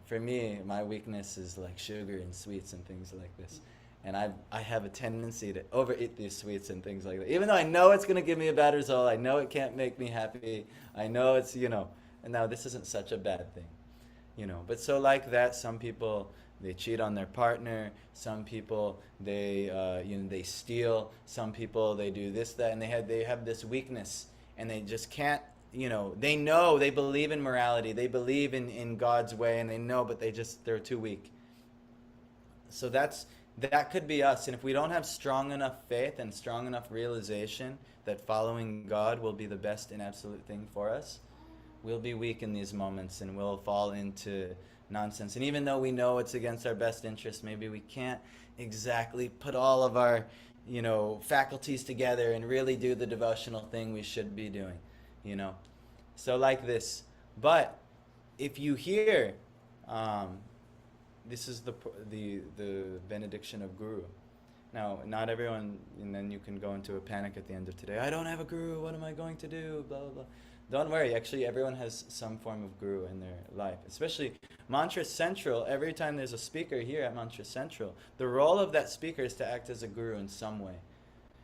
for me, my weakness is like sugar and sweets and things like this. And I have a tendency to overeat these sweets and things like that. Even though I know it's going to give me a bad result, I know it can't make me happy. I know it's, you know, and now this isn't such a bad thing, you know. But so like that, some people, they cheat on their partner. Some people, they they steal. Some people, they do this, that, and they have this weakness, and they just can't, you know, they believe in morality, they believe in God's way, and they know, but they're too weak. So that could be us. And if we don't have strong enough faith and strong enough realization that following God will be the best and absolute thing for us, we'll be weak in these moments and we'll fall into nonsense. And even though we know it's against our best interest, maybe we can't exactly put all of our, you know, faculties together and really do the devotional thing we should be doing, you know. So like this. But if you hear, this is the benediction of Guru. Now, not everyone, and then you can go into a panic at the end of today. I don't have a Guru, what am I going to do? Blah, blah, blah. Don't worry, actually everyone has some form of Guru in their life. Especially Mantra Central, every time there's a speaker here at Mantra Central, the role of that speaker is to act as a Guru in some way.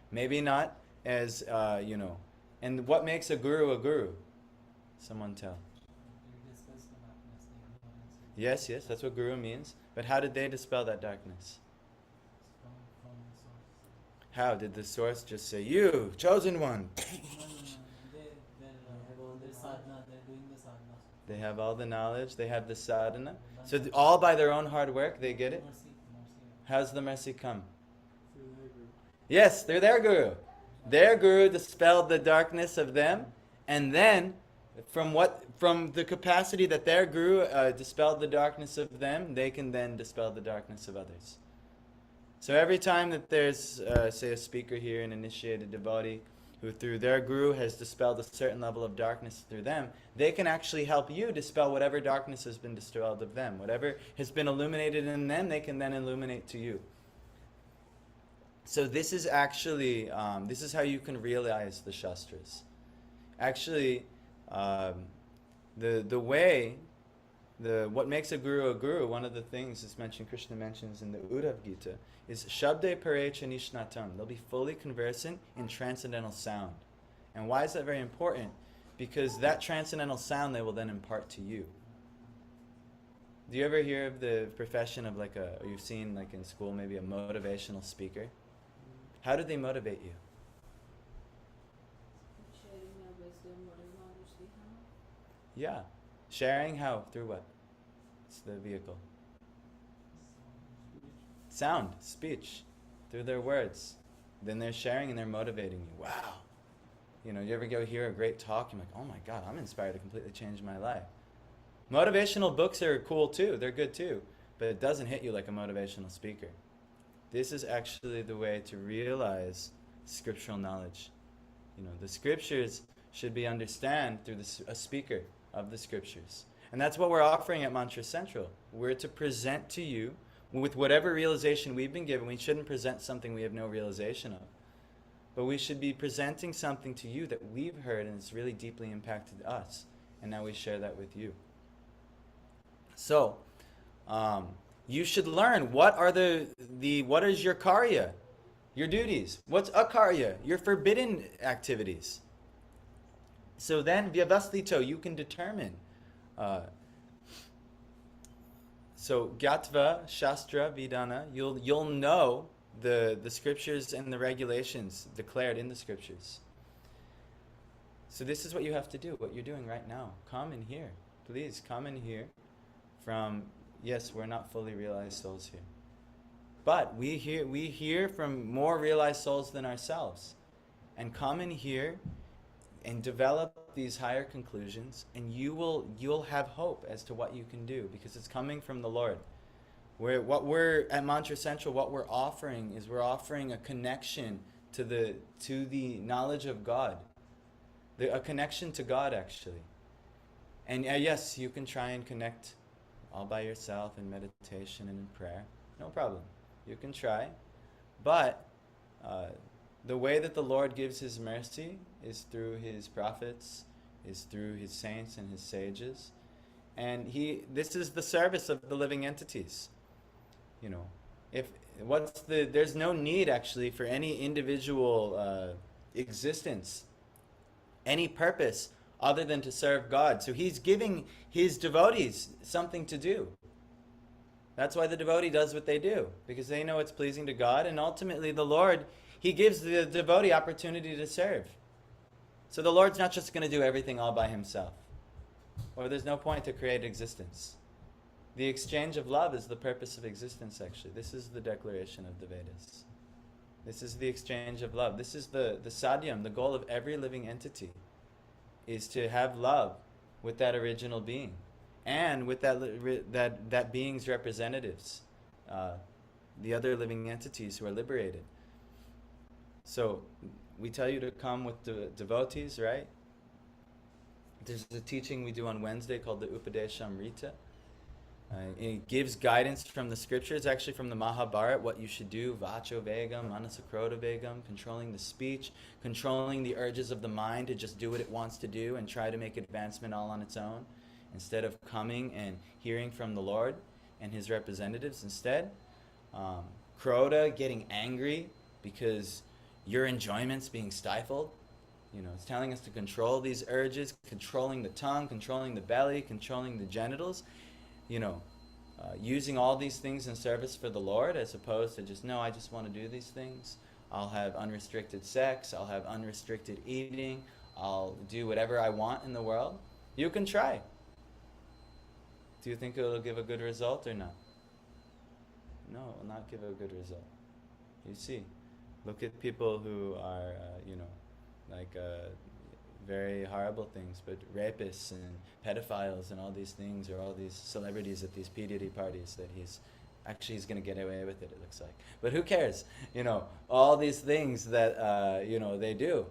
Maybe not as, you know. And what makes a Guru? Someone tell. Yes, that's what Guru means. But how did they dispel that darkness? How? Did the source just say, you, chosen one? They have all the knowledge, they have the sadhana. So all by their own hard work, they get it? How's the mercy come? Yes, they're their Guru. Their Guru dispelled the darkness of them, and then from the capacity that their Guru dispelled the darkness of them, they can then dispel the darkness of others. So every time that there's, say, a speaker here, an initiated devotee, who through their Guru has dispelled a certain level of darkness through them, they can actually help you dispel whatever darkness has been dispelled of them. Whatever has been illuminated in them, they can then illuminate to you. So this is actually, this is how you can realize the Shastras. Actually, what makes a Guru, one of the things is mentioned, Krishna mentions in the Uddhav Gita, is Shabde Parecha Nishnatam. They'll be fully conversant in transcendental sound. And why is that very important? Because that transcendental sound they will then impart to you. Do you ever hear of the profession of or you've seen like in school maybe a motivational speaker? How do they motivate you? Sharing their wisdom, whatever knowledge they have. Yeah. Sharing how? Through what? It's the vehicle. Sound, speech, through their words. Then they're sharing and they're motivating you. Wow. You know, you ever go hear a great talk, you're like, oh my God, I'm inspired to completely change my life. Motivational books are cool too. They're good too. But it doesn't hit you like a motivational speaker. This is actually the way to realize scriptural knowledge. You know, the scriptures should be understood through a speaker of the scriptures. And that's what we're offering at Mantra Central. We're to present to you with whatever realization we've been given. We shouldn't present something we have no realization of. But we should be presenting something to you that we've heard and it's really deeply impacted us. And now we share that with you. So, you should learn what is your karya, your duties. What's akarya? Your forbidden activities. So then, vyavastito, you can determine. So gyatva, shastra, vidana, you'll know the scriptures and the regulations declared in the scriptures. So this is what you have to do, what you're doing right now. Come and hear. Please come and hear from, yes, we're not fully realized souls here. But we hear from more realized souls than ourselves. And come and hear and develop these higher conclusions, and you'll have hope as to what you can do, because it's coming from the Lord. What we're at Mantra Central, what we're offering is we're offering a connection to the knowledge of God, a connection to God actually. And yes, you can try and connect all by yourself in meditation and in prayer, no problem. You can try, but the way that the Lord gives His mercy is through His prophets, is through his saints and his sages. And this is the service of the living entities. You know, there's no need actually for any individual existence, any purpose other than to serve God. So he's giving his devotees something to do. That's why the devotee does what they do, because they know it's pleasing to God, and ultimately the Lord, he gives the devotee opportunity to serve. So the Lord's not just going to do everything all by himself, or there's no point to create existence. The exchange of love is the purpose of existence, actually. This is the declaration of the Vedas. This is the exchange of love. This is the sadhyam, the goal of every living entity, is to have love with that original being, and with that being's representatives, the other living entities who are liberated. So we tell you to come with the devotees, right? There's a teaching we do on Wednesday called the Upadeshamrita. It gives guidance from the scriptures, actually from the Mahabharata, what you should do, vacho vegam, manasakroda vegam, controlling the speech, controlling the urges of the mind to just do what it wants to do and try to make advancement all on its own, instead of coming and hearing from the Lord and his representatives instead. Kroda, getting angry because your enjoyment's being stifled. You know, it's telling us to control these urges, controlling the tongue, controlling the belly, controlling the genitals. You know, using all these things in service for the Lord, as opposed to just, no, I just want to do these things. I'll have unrestricted sex. I'll have unrestricted eating. I'll do whatever I want in the world. You can try. Do you think it will give a good result or not? No, it will not give a good result. You see, look at people who are, very horrible things, but rapists and pedophiles and all these things, or all these celebrities at these PDD parties that he's going to get away with it looks like. But who cares? You know, all these things that, they do.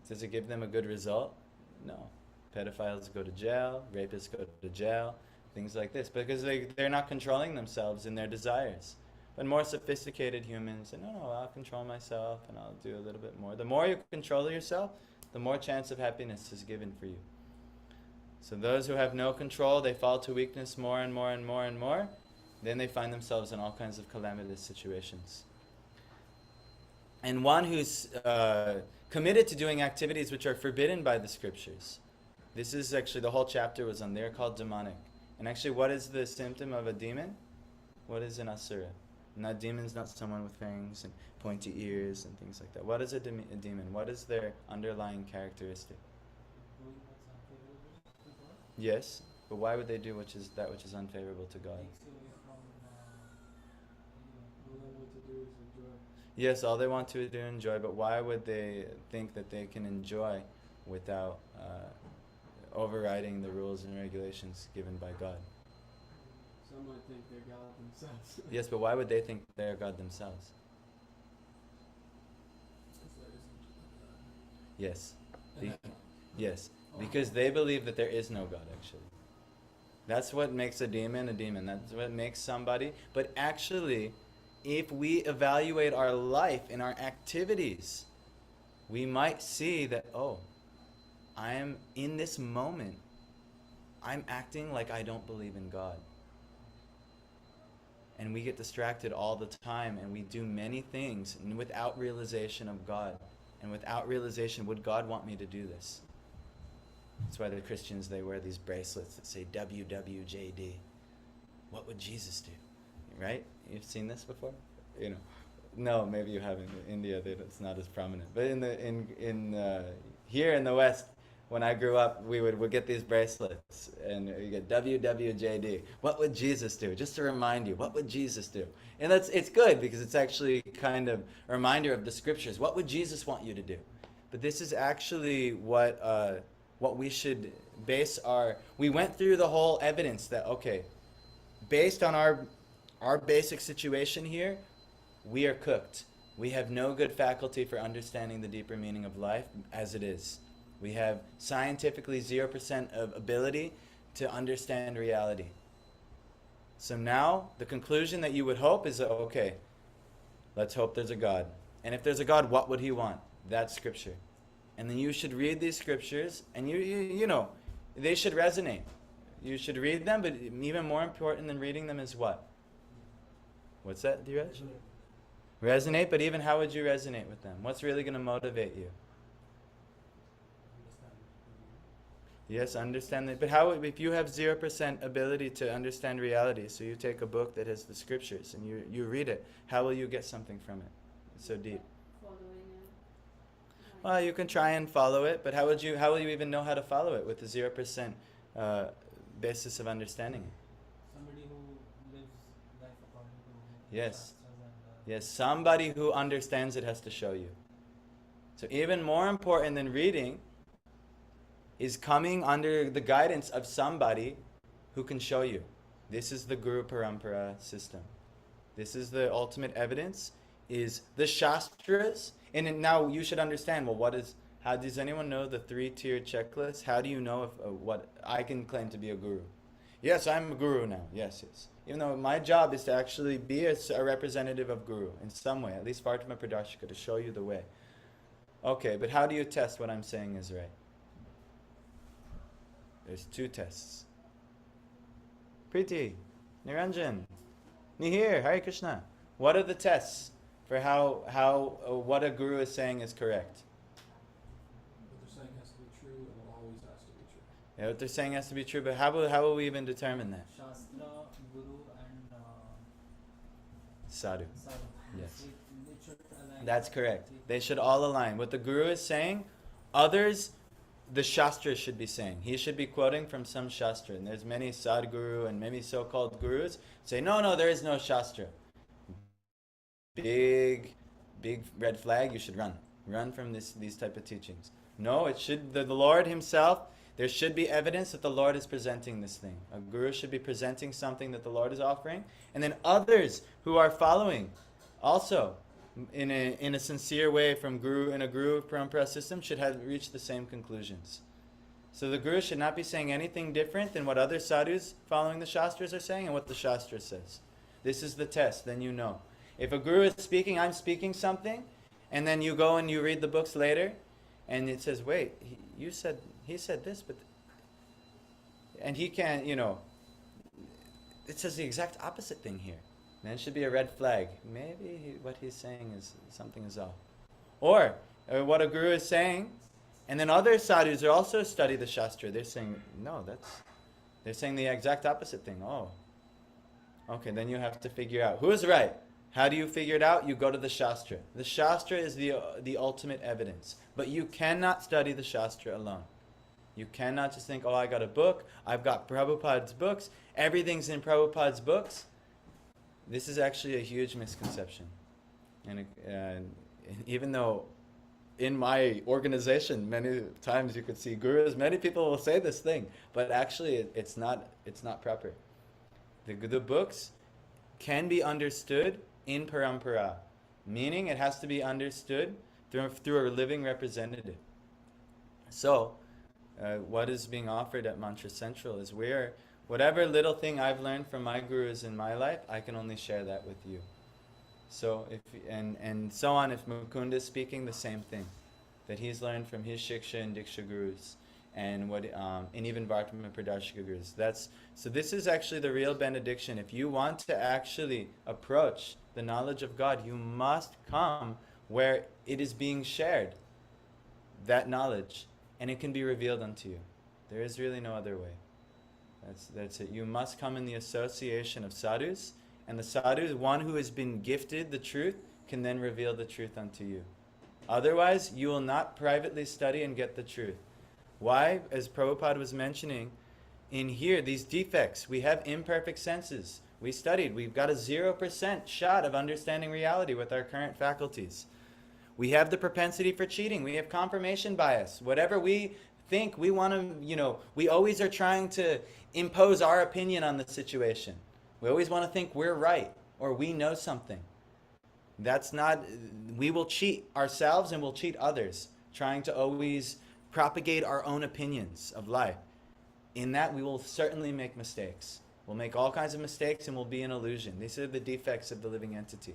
Does it give them a good result? No. Pedophiles go to jail, rapists go to jail, things like this, because they're not controlling themselves in their desires. But more sophisticated humans say, no, I'll control myself and I'll do a little bit more. The more you control yourself, the more chance of happiness is given for you. So those who have no control, they fall to weakness more and more and more and more. Then they find themselves in all kinds of calamitous situations. And one who's committed to doing activities which are forbidden by the scriptures. This is actually, the whole chapter was on there, called demonic. And actually, what is the symptom of a demon? What is an asura? Not demon's not someone with fangs and pointy ears and things like that. What is a demon? What is their underlying characteristic? Yes, but why would they do that which is unfavorable to God? Yes, all they want to do is enjoy, but why would they think that they can enjoy without overriding the rules and regulations given by God? Some might think they're God themselves. Yes, but why would they think they're God themselves? Yes. Yes. Because they believe that there is no God, actually. That's what makes a demon a demon. That's what makes somebody. But actually, if we evaluate our life and our activities, we might see that, I am in this moment, I'm acting like I don't believe in God. And we get distracted all the time, and we do many things without realization of God. And without realization, would God want me to do this? That's why the Christians, they wear these bracelets that say WWJD. What would Jesus do? Right? You've seen this before? You know, no, maybe you haven't. In India, it's not as prominent. But here in the West, when I grew up, we'd get these bracelets, and you get WWJD. What would Jesus do? Just to remind you, what would Jesus do? And it's good, because it's actually kind of a reminder of the scriptures. What would Jesus want you to do? But this is actually what we should base we went through the whole evidence that, based on our basic situation here, we are cooked. We have no good faculty for understanding the deeper meaning of life as it is. We have scientifically 0% of ability to understand reality. So now, the conclusion that you would hope is, let's hope there's a God. And if there's a God, what would he want? That's scripture. And then you should read these scriptures, and you know, they should resonate. You should read them, but even more important than reading them is what? What's that, Dheeraj? Resonate, but even how would you resonate with them? What's really going to motivate you? Yes, understand that. But how, if you have 0% ability to understand reality, so you take a book that has the scriptures and you read it, how will you get something from it? It's so deep. Following it. Well, you can try and follow it, but how will you even know how to follow it with the 0% basis of understanding it? Somebody who lives life according to Yes. Shastras and Yes, somebody who understands it has to show you. So even more important than reading is coming under the guidance of somebody who can show you. This is the Guru Parampara system. This is the ultimate evidence, is the Shastras. And now you should understand, well, how does anyone know the 3-tier checklist? How do you know if what I can claim to be a guru? Yes, I'm a guru now. Yes. Even though my job is to actually be a representative of guru in some way, at least Vartama Pradashika, to show you the way. Okay, but how do you test what I'm saying is right? There's 2 tests. Preeti, Niranjan, Mihir, Hare Krishna. What are the tests for how what a guru is saying is correct? What they're saying has to be true, and it always has to be true. Yeah, what they're saying has to be true, but how will we even determine that? Shastra, Guru and Sadhu. Sadhu. Yes. It should align. That's correct. They should all align. What the guru is saying, others, the Shastra should be saying. He should be quoting from some Shastra. And there's many Sadhguru and many so-called gurus say, no, there is no Shastra. Big red flag, you should run. Run from these type of teachings. No, it should, the Lord himself, there should be evidence that the Lord is presenting this thing. A guru should be presenting something that the Lord is offering. And then others who are following also in a sincere way from in a Guru Parampara system should have reached the same conclusions. So the Guru should not be saying anything different than what other sadhus following the Shastras are saying and what the Shastra says. This is the test, then you know. If a Guru is speaking, I'm speaking something, and then you go and you read the books later, and it says, wait, he said this, but... And he can't, it says the exact opposite thing here. Then it should be a red flag. Maybe what he's saying is something is off. Or what a guru is saying, and then other sadhus are also study the Shastra. They're saying, no, they're saying the exact opposite thing. Oh. Okay, then you have to figure out who is right. How do you figure it out? You go to the Shastra. The Shastra is the ultimate evidence. But you cannot study the Shastra alone. You cannot just think, I got a book. I've got Prabhupada's books. Everything's in Prabhupada's books. This is actually a huge misconception. And even though in my organization, many times you could see gurus, many people will say this thing, but actually it's not proper. The books can be understood in parampara, meaning it has to be understood through a living representative. So, what is being offered at Mantra Central is whatever little thing I've learned from my gurus in my life, I can only share that with you. So and so on. If Mukunda is speaking, the same thing, that he's learned from his Shiksha and Diksha gurus, and even Vartama Pradashika gurus. So this is actually the real benediction. If you want to actually approach the knowledge of God, you must come where it is being shared, that knowledge, and it can be revealed unto you. There is really no other way. That's it. You must come in the association of sadhus, and the sadhu, one who has been gifted the truth, can then reveal the truth unto you. Otherwise, you will not privately study and get the truth. Why? As Prabhupada was mentioning, in here, these defects, we have imperfect senses. We studied, we've got a 0% shot of understanding reality with our current faculties. We have the propensity for cheating. We have confirmation bias. Whatever we think, we want to, we always are trying to impose our opinion on the situation. We always want to think we're right or we know something. We will cheat ourselves and we'll cheat others, trying to always propagate our own opinions of life. In that, we will certainly make mistakes. We'll make all kinds of mistakes and we'll be an illusion. These are the defects of the living entity.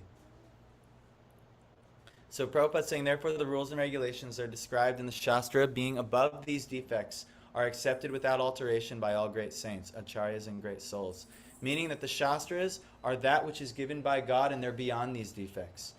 So Prabhupada's saying, therefore the rules and regulations are described in the Shastra being above these defects are accepted without alteration by all great saints, acharyas, and great souls. Meaning that the Shastras are that which is given by God and they're beyond these defects.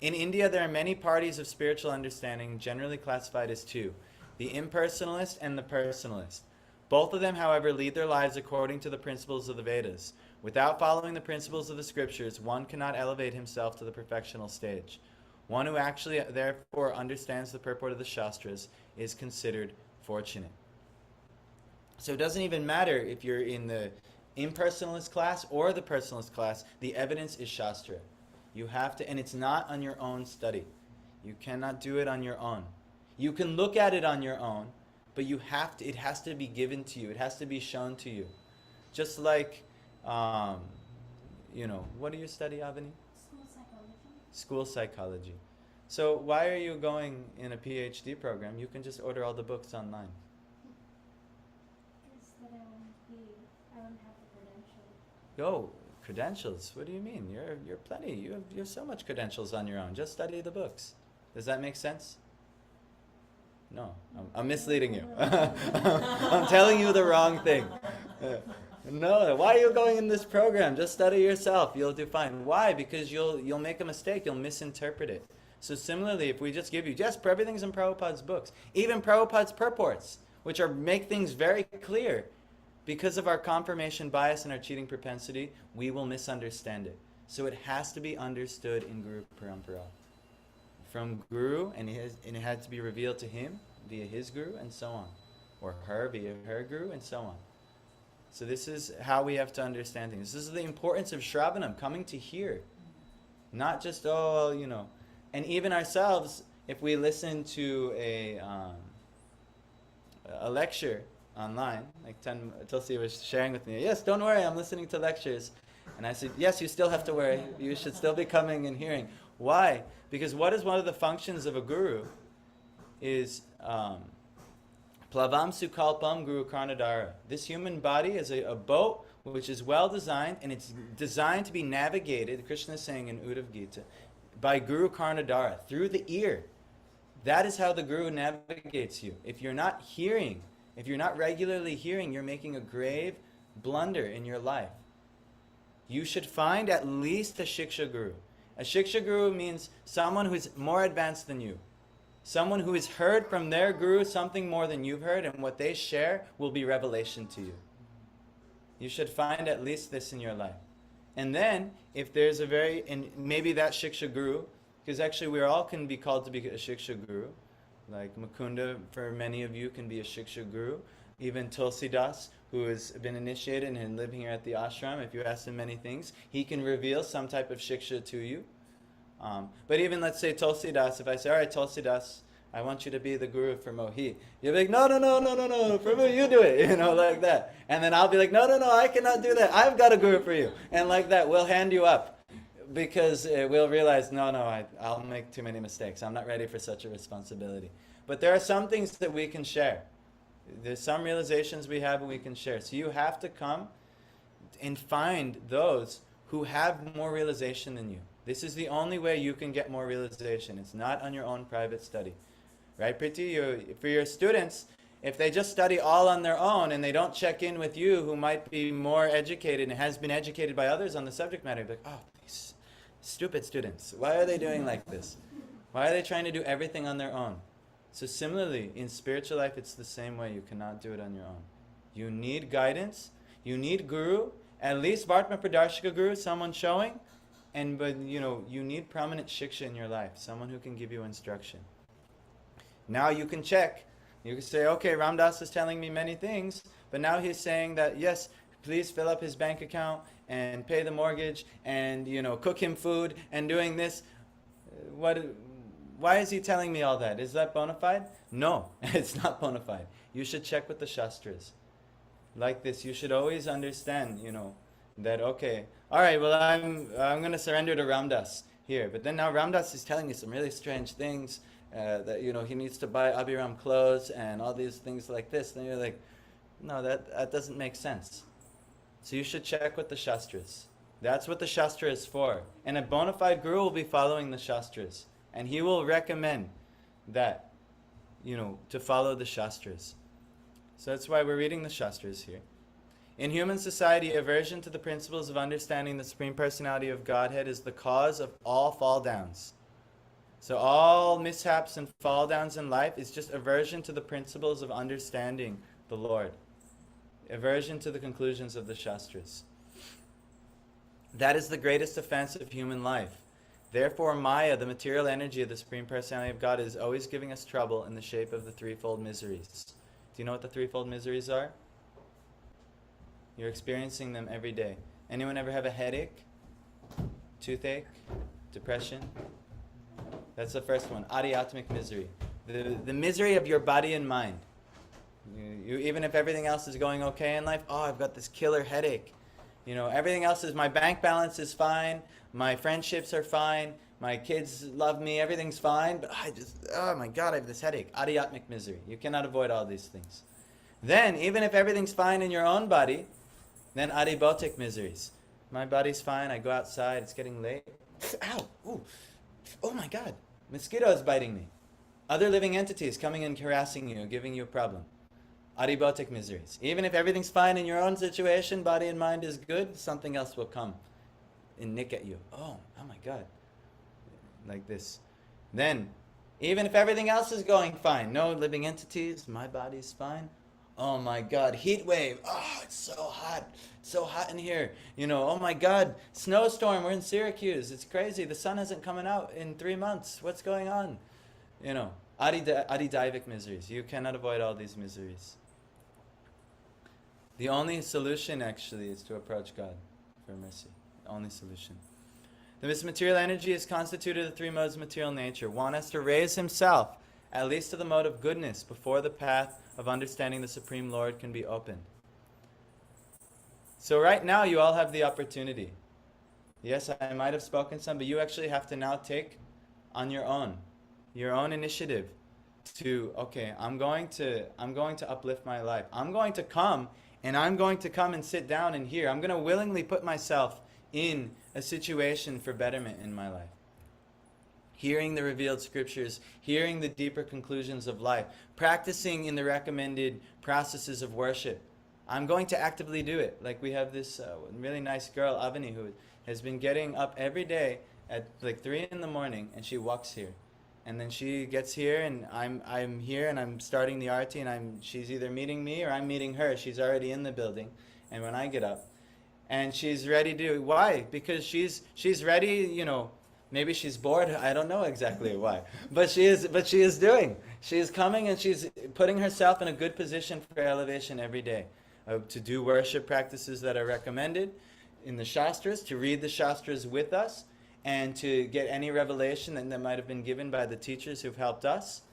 In India, there are many parties of spiritual understanding, generally classified as two, the impersonalist and the personalist. Both of them, however, lead their lives according to the principles of the Vedas. Without following the principles of the scriptures, one cannot elevate himself to the perfectional stage. One who actually, therefore, understands the purport of the Shastras is considered fortunate. So it doesn't even matter if you're in the impersonalist class or the personalist class, the evidence is Shastra. You have to, and it's not on your own study. You cannot do it on your own. You can look at it on your own, but you have to, it has to be given to you. It has to be shown to you. Just like, what do you study, Avani? School psychology. School psychology. So why are you going in a PhD program? You can just order all the books online. Because then I won't have the credential. Oh, credentials? What do you mean? You're plenty. You have so much credentials on your own. Just study the books. Does that make sense? No, I'm misleading you. I'm telling you the wrong thing. No, why are you going in this program? Just study yourself. You'll do fine. Why? Because you'll make a mistake. You'll misinterpret it. So similarly, if we just give you, everything's in Prabhupada's books. Even Prabhupada's purports, which make things very clear. Because of our confirmation bias and our cheating propensity, we will misunderstand it. So it has to be understood in Guru Parampara. From Guru, and it had to be revealed to him via his Guru, and so on. Or her via her Guru, and so on. So this is how we have to understand things. This is the importance of Shravanam, coming to hear. Not just, And even ourselves, if we listen to a lecture online, like Tulsi was sharing with me, yes, don't worry, I'm listening to lectures. And I said, yes, you still have to worry. You should still be coming and hearing. Why? Because what is one of the functions of a guru is plavam sukalpam guru karnadara. This human body is a boat which is well designed, and it's designed to be navigated, Krishna is saying in Uddhav Gita, by Guru Karnadara, through the ear. That is how the Guru navigates you. If you're not hearing, if you're not regularly hearing, you're making a grave blunder in your life. You should find at least a Shiksha Guru. A Shiksha Guru means someone who is more advanced than you. Someone who has heard from their Guru something more than you've heard, and what they share will be revelation to you. You should find at least this in your life. And then, if there's and maybe that Shiksha Guru, because actually we all can be called to be a Shiksha Guru. Like Mukunda, for many of you, can be a Shiksha Guru. Even Tulsidas, who has been initiated and living here at the ashram, if you ask him many things, he can reveal some type of Shiksha to you. But even, let's say, Tulsidas, if I say, all right, Tulsidas, I want you to be the Guru for Mohi. You'll be like, no, Prabhu, you do it, like that. And then I'll be like, no, I cannot do that. I've got a Guru for you. And like that, we'll hand you up. Because we'll realize, I'll make too many mistakes. I'm not ready for such a responsibility. But there are some things that we can share. There's some realizations we have and we can share. So you have to come and find those who have more realization than you. This is the only way you can get more realization. It's not on your own private study. Right, Priti? For your students, if they just study all on their own and they don't check in with you, who might be more educated and has been educated by others on the subject matter, you'll be like, these stupid students. Why are they doing like this? Why are they trying to do everything on their own? So similarly, in spiritual life, it's the same way. You cannot do it on your own. You need guidance. You need Guru. At least Vartma Pradarshika Guru, someone showing. But you need prominent Shiksha in your life. Someone who can give you instruction. Now you can check. You can say, okay, Ramdas is telling me many things, but now he's saying that, yes, please fill up his bank account and pay the mortgage and, cook him food and doing this. Why is he telling me all that? Is that bona fide? No, it's not bona fide. You should check with the Shastras. Like this, you should always understand, that, okay, all right, well, I'm going to surrender to Ramdas here. But then now Ramdas is telling me some really strange things. That he needs to buy Abhiram clothes and all these things like this. Then you're like, no, that doesn't make sense. So you should check with the Shastras. That's what the Shastra is for. And a bona fide Guru will be following the Shastras. And he will recommend that, to follow the Shastras. So that's why we're reading the Shastras here. In human society, aversion to the principles of understanding the Supreme Personality of Godhead is the cause of all fall downs. So all mishaps and fall downs in life is just aversion to the principles of understanding the Lord. Aversion to the conclusions of the Shastras. That is the greatest offense of human life. Therefore, Maya, the material energy of the Supreme Personality of God, is always giving us trouble in the shape of the threefold miseries. Do you know what the threefold miseries are? You're experiencing them every day. Anyone ever have a headache? Toothache? Depression? That's the first one. Adhyatmic misery. The misery of your body and mind. You, even if everything else is going okay in life, I've got this killer headache. Everything else is, my bank balance is fine, my friendships are fine, my kids love me, everything's fine, but oh my God, I have this headache. Adhyatmic misery. You cannot avoid all these things. Then, even if everything's fine in your own body, then adibhotic miseries. My body's fine, I go outside, it's getting late. Ow! Ooh. Oh my God, mosquitoes biting me. Other living entities coming and harassing you, giving you a problem. Adibhotic miseries. Even if everything's fine in your own situation, body and mind is good, something else will come and nick at you. Oh my God. Like this. Then, even if everything else is going fine, no living entities, my body's fine. Oh my God, heat wave. It's so hot. It's so hot in here. Oh my God, snowstorm. We're in Syracuse. It's crazy. The sun hasn't come out in 3 months. What's going on? Adidaivic miseries. You cannot avoid all these miseries. The only solution actually is to approach God for mercy. The only solution. This material energy is constituted of 3 modes of material nature. One has to raise himself, at least to the mode of goodness, before the path of understanding the Supreme Lord can be opened. So right now you all have the opportunity. Yes, I might have spoken some, but you actually have to now take on your own initiative to, I'm going to uplift my life. I'm going to come and sit down and hear. I'm going to willingly put myself in a situation for betterment in my life. Hearing the revealed scriptures, hearing the deeper conclusions of life, practicing in the recommended processes of worship. I'm going to actively do it. Like we have this really nice girl, Avani, who has been getting up every day at like 3 in the morning, and she walks here. And then she gets here, and I'm here, and I'm starting the arati, and she's either meeting me or I'm meeting her. She's already in the building, and when I get up, and she's ready to. Why? Because she's ready. Maybe she's bored. I don't know exactly why, but she is doing. She is coming, and she's putting herself in a good position for elevation every day, to do worship practices that are recommended in the Shastras, to read the Shastras with us, and to get any revelation that might have been given by the teachers who've helped us.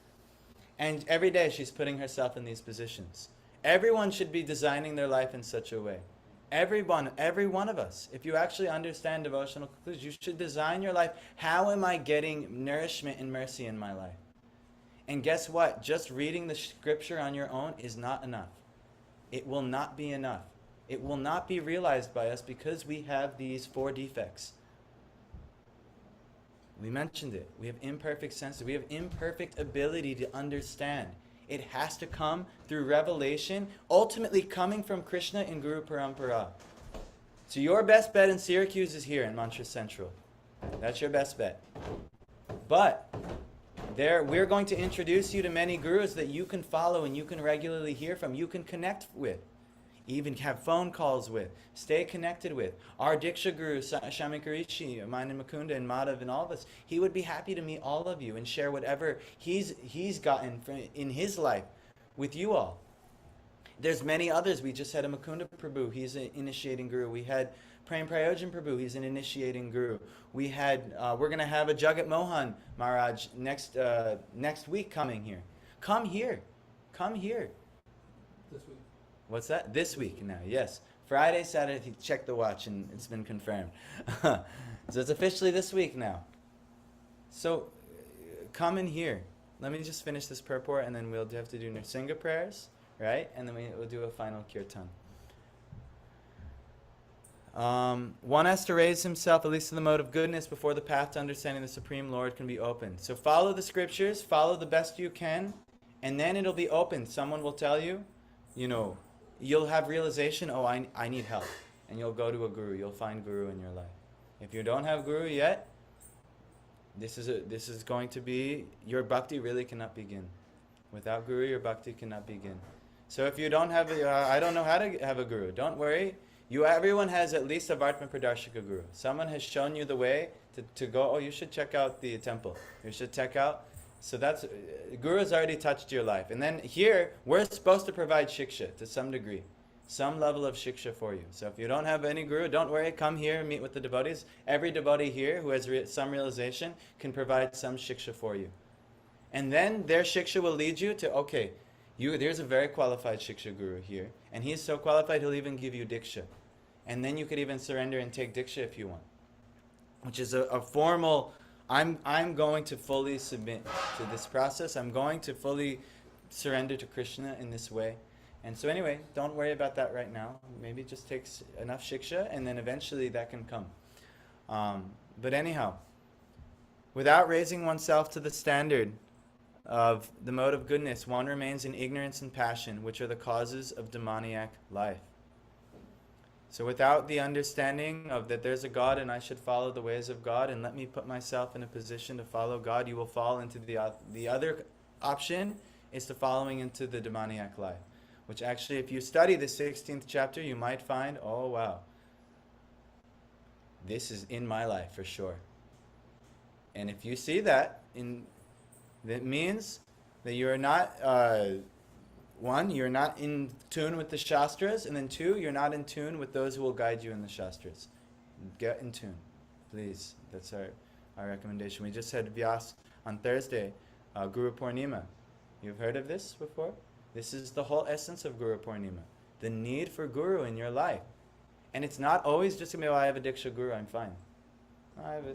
And every day she's putting herself in these positions. Everyone should be designing their life in such a way. Every one of us. If you actually understand devotional conclusions, you should design your life. How am I getting nourishment and mercy in my life? And guess what? Just reading the scripture on your own is not enough. It will not be enough. It will not be realized by us because we have these 4 defects. We mentioned it. We have imperfect senses. We have imperfect ability to understand. It has to come through revelation, ultimately coming from Krishna and Guru Parampara. So your best bet in Syracuse is here in Mantra Central. That's your best bet. But we're going to introduce you to many gurus that you can follow and you can regularly hear from, you can connect with. Even have phone calls with, stay connected with. Our Diksha Guru, Shamikarishi, mine and Mukunda and Madhav and all of us, he would be happy to meet all of you and share whatever he's gotten in his life with you all. There's many others. We just had a Mukunda Prabhu, he's an initiating guru. We had Prem Prayojan Prabhu, he's an initiating guru. We're going to have a Jagat Mohan Maharaj next week coming here. Come here. This week. What's that? This week now, yes. Friday, Saturday, check the watch and it's been confirmed. So it's officially this week now. So come in here. Let me just finish this purport and then we'll have to do Nrsinga prayers, right? And then we'll do a final kirtan. One has to raise himself, at least in the mode of goodness, before the path to understanding the Supreme Lord can be opened. So follow the scriptures, follow the best you can, and then it'll be opened. Someone will tell you, you'll have realization, oh, I need help. And you'll go to a guru. You'll find guru in your life. If you don't have guru yet, this is going to be, your bhakti really cannot begin. Without guru, your bhakti cannot begin. So if you don't have, I don't know how to have a guru, don't worry. Everyone has at least a Vartman Pradarshika guru. Someone has shown you the way to go, oh, you should check out the temple. You should check out. So that's, guru has already touched your life. And then here, we're supposed to provide shiksha to some degree. Some level of shiksha for you. So if you don't have any guru, don't worry, come here, meet with the devotees. Every devotee here who has some realization can provide some shiksha for you. And then their shiksha will lead you to, okay, there's a very qualified shiksha guru here, and he's so qualified he'll even give you diksha. And then you could even surrender and take diksha if you want. Which is a formal, I'm going to fully submit to this process. I'm going to fully surrender to Krishna in this way. And so anyway, don't worry about that right now. Maybe it just takes enough shiksha, and then eventually that can come. But anyhow, without raising oneself to the standard of the mode of goodness, one remains in ignorance and passion, which are the causes of demoniac life. So without the understanding of that there's a God and I should follow the ways of God and let me put myself in a position to follow God, you will fall into the other option is to following into the demoniac life. Which actually, if you study the 16th chapter, you might find, oh wow, this is in my life for sure. And if you see that, that means that you're not, one, you're not in tune with the Shastras, and then two, you're not in tune with those who will guide you in the Shastras. Get in tune, please. That's our recommendation. We just had Vyas on Thursday, Guru Purnima. You've heard of this before? This is the whole essence of Guru Purnima. The need for Guru in your life. And it's not always just going to be, I have a Diksha Guru, I'm fine.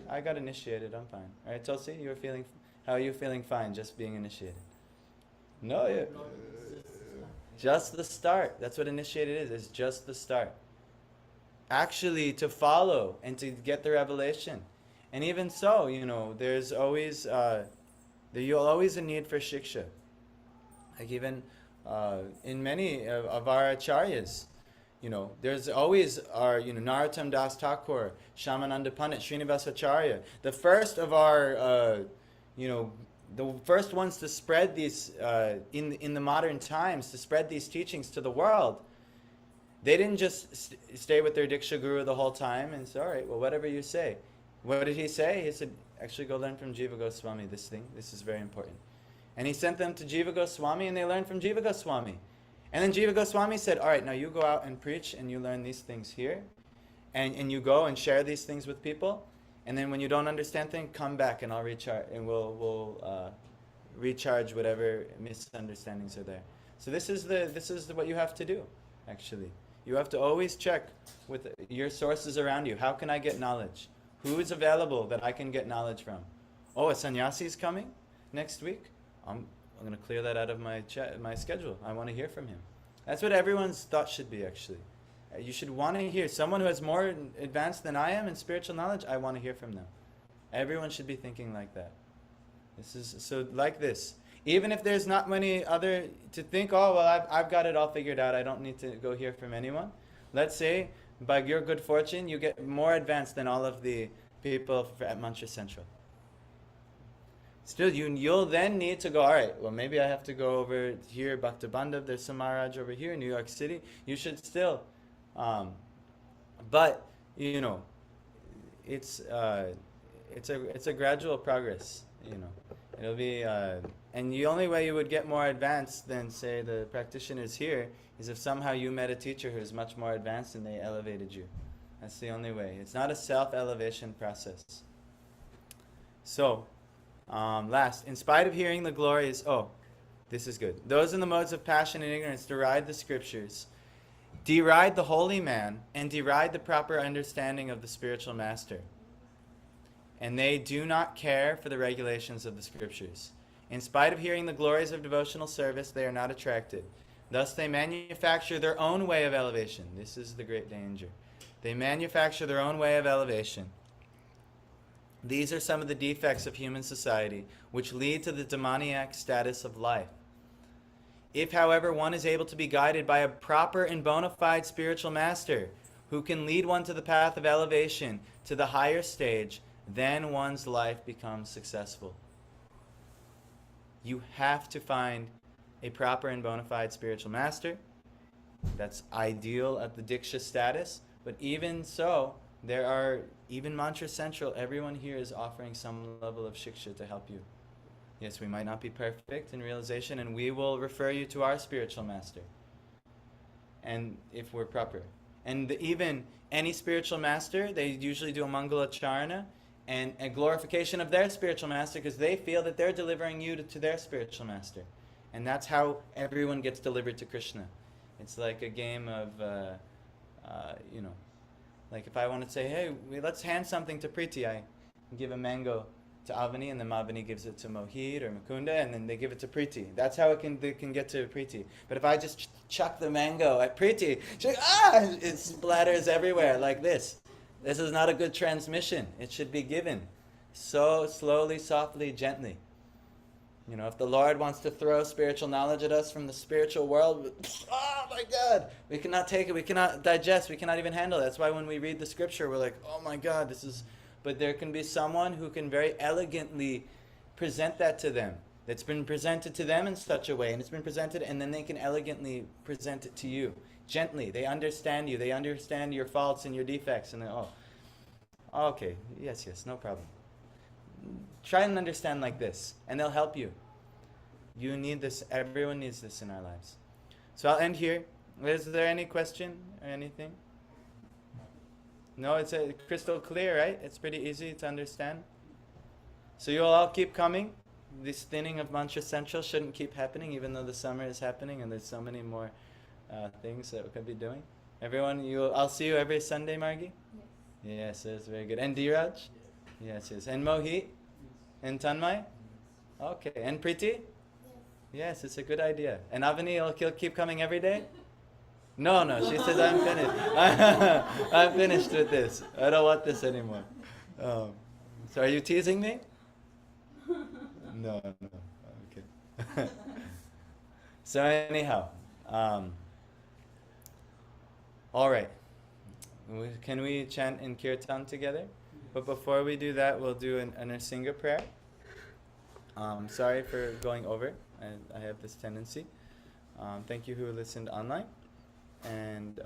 I got initiated, I'm fine. Right, Tulsi? How are you feeling fine just being initiated? No, just the start. That's what initiated is. It's just the start. Actually, to follow and to get the revelation. And even so, there's always, you'll always a need for shiksha. Like even in many of our acharyas, there's always our, Narottam Das Thakur, Shamananda Pandit, Srinivas Acharya. The first of our, the first ones to spread these, in the modern times, to spread these teachings to the world, they didn't just stay with their Diksha Guru the whole time and say, all right, well, whatever you say. What did he say? He said, actually go learn from Jiva Goswami this thing. This is very important. And he sent them to Jiva Goswami, and they learned from Jiva Goswami. And then Jiva Goswami said, all right, now you go out and preach, and you learn these things here. And you go and share these things with people. And then when you don't understand things, come back, and I'll recharge, and we'll recharge whatever misunderstandings are there. So this is what you have to do, actually. You have to always check with your sources around you. How can I get knowledge? Who is available that I can get knowledge from? Oh, a sannyasi is coming next week? I'm going to clear that out of my schedule. I want to hear from him. That's what everyone's thought should be, actually. You should want to hear. Someone who has more advanced than I am in spiritual knowledge, I want to hear from them. Everyone should be thinking like that. This is so like this. Even if there's not many other to think, oh, well, I've got it all figured out. I don't need to go hear from anyone. Let's say, by your good fortune, you get more advanced than all of the people at Mantra Central. Still, you'll then need to go, all right, well, maybe I have to go over here, Bhakta Bandhav, there's some Maharaj over here in New York City. You should still, but, it's a gradual progress, It'll be, and the only way you would get more advanced than, say, the practitioners here is if somehow you met a teacher who is much more advanced and they elevated you. That's the only way. It's not a self-elevation process. So, last, in spite of hearing the glories, this is good. Those in the modes of passion and ignorance deride the scriptures, deride the holy man, and deride the proper understanding of the spiritual master. And they do not care for the regulations of the scriptures. In spite of hearing the glories of devotional service, they are not attracted. Thus they manufacture their own way of elevation. This is the great danger. They manufacture their own way of elevation. These are some of the defects of human society, which lead to the demoniac status of life. If, however, one is able to be guided by a proper and bona fide spiritual master, who can lead one to the path of elevation, to the higher stage, then one's life becomes successful. You have to find a proper and bona fide spiritual master. That's ideal at the Diksha status. But even so, there are, even Mantra Central, everyone here is offering some level of shiksha to help you. Yes, we might not be perfect in realization, and we will refer you to our spiritual master. And if we're proper. And even any spiritual master, they usually do a Mangala Charana and a glorification of their spiritual master, because they feel that they're delivering you to their spiritual master. And that's how everyone gets delivered to Krishna. It's like a game of, like if I want to say, hey, let's hand something to Preeti, I give a mango to Avani, and then Avani gives it to Mohit or Mukunda, and then they give it to Preeti. That's how they can get to Preeti. But if I just chuck the mango at Preeti, she's like, it splatters everywhere like this. This is not a good transmission. It should be given so slowly, softly, gently. If the Lord wants to throw spiritual knowledge at us from the spiritual world, oh my God, we cannot take it, we cannot digest, we cannot even handle it. That's why when we read the scripture, we're like, oh my God, this is... But there can be someone who can very elegantly present that to them. It's been presented to them in such a way, and it's been presented, and then they can elegantly present it to you. Gently. They understand you. They understand your faults and your defects, and okay, yes, no problem. Try and understand like this, and they'll help you. You need this. Everyone needs this in our lives. So I'll end here. Is there any question or anything? No, it's crystal clear, right? It's pretty easy to understand. So you'll all keep coming. This thinning of Mantra Central shouldn't keep happening, even though the summer is happening and there's so many more things that we could be doing. Everyone, I'll see you every Sunday, Margie? Yes. Yes, that's very good. And Dheeraj? Yes. And Mohit? And Tanmay? Okay. And Preeti? Yes, it's a good idea. And Avani, he'll keep coming every day? No, she says, I'm finished. I'm finished with this. I don't want this anymore. So are you teasing me? No. Okay. So anyhow, all right. Can we chant in Kirtan together? But before we do that, we'll do an Nrsinga prayer. Sorry for going over. I have this tendency. Thank you who listened online. And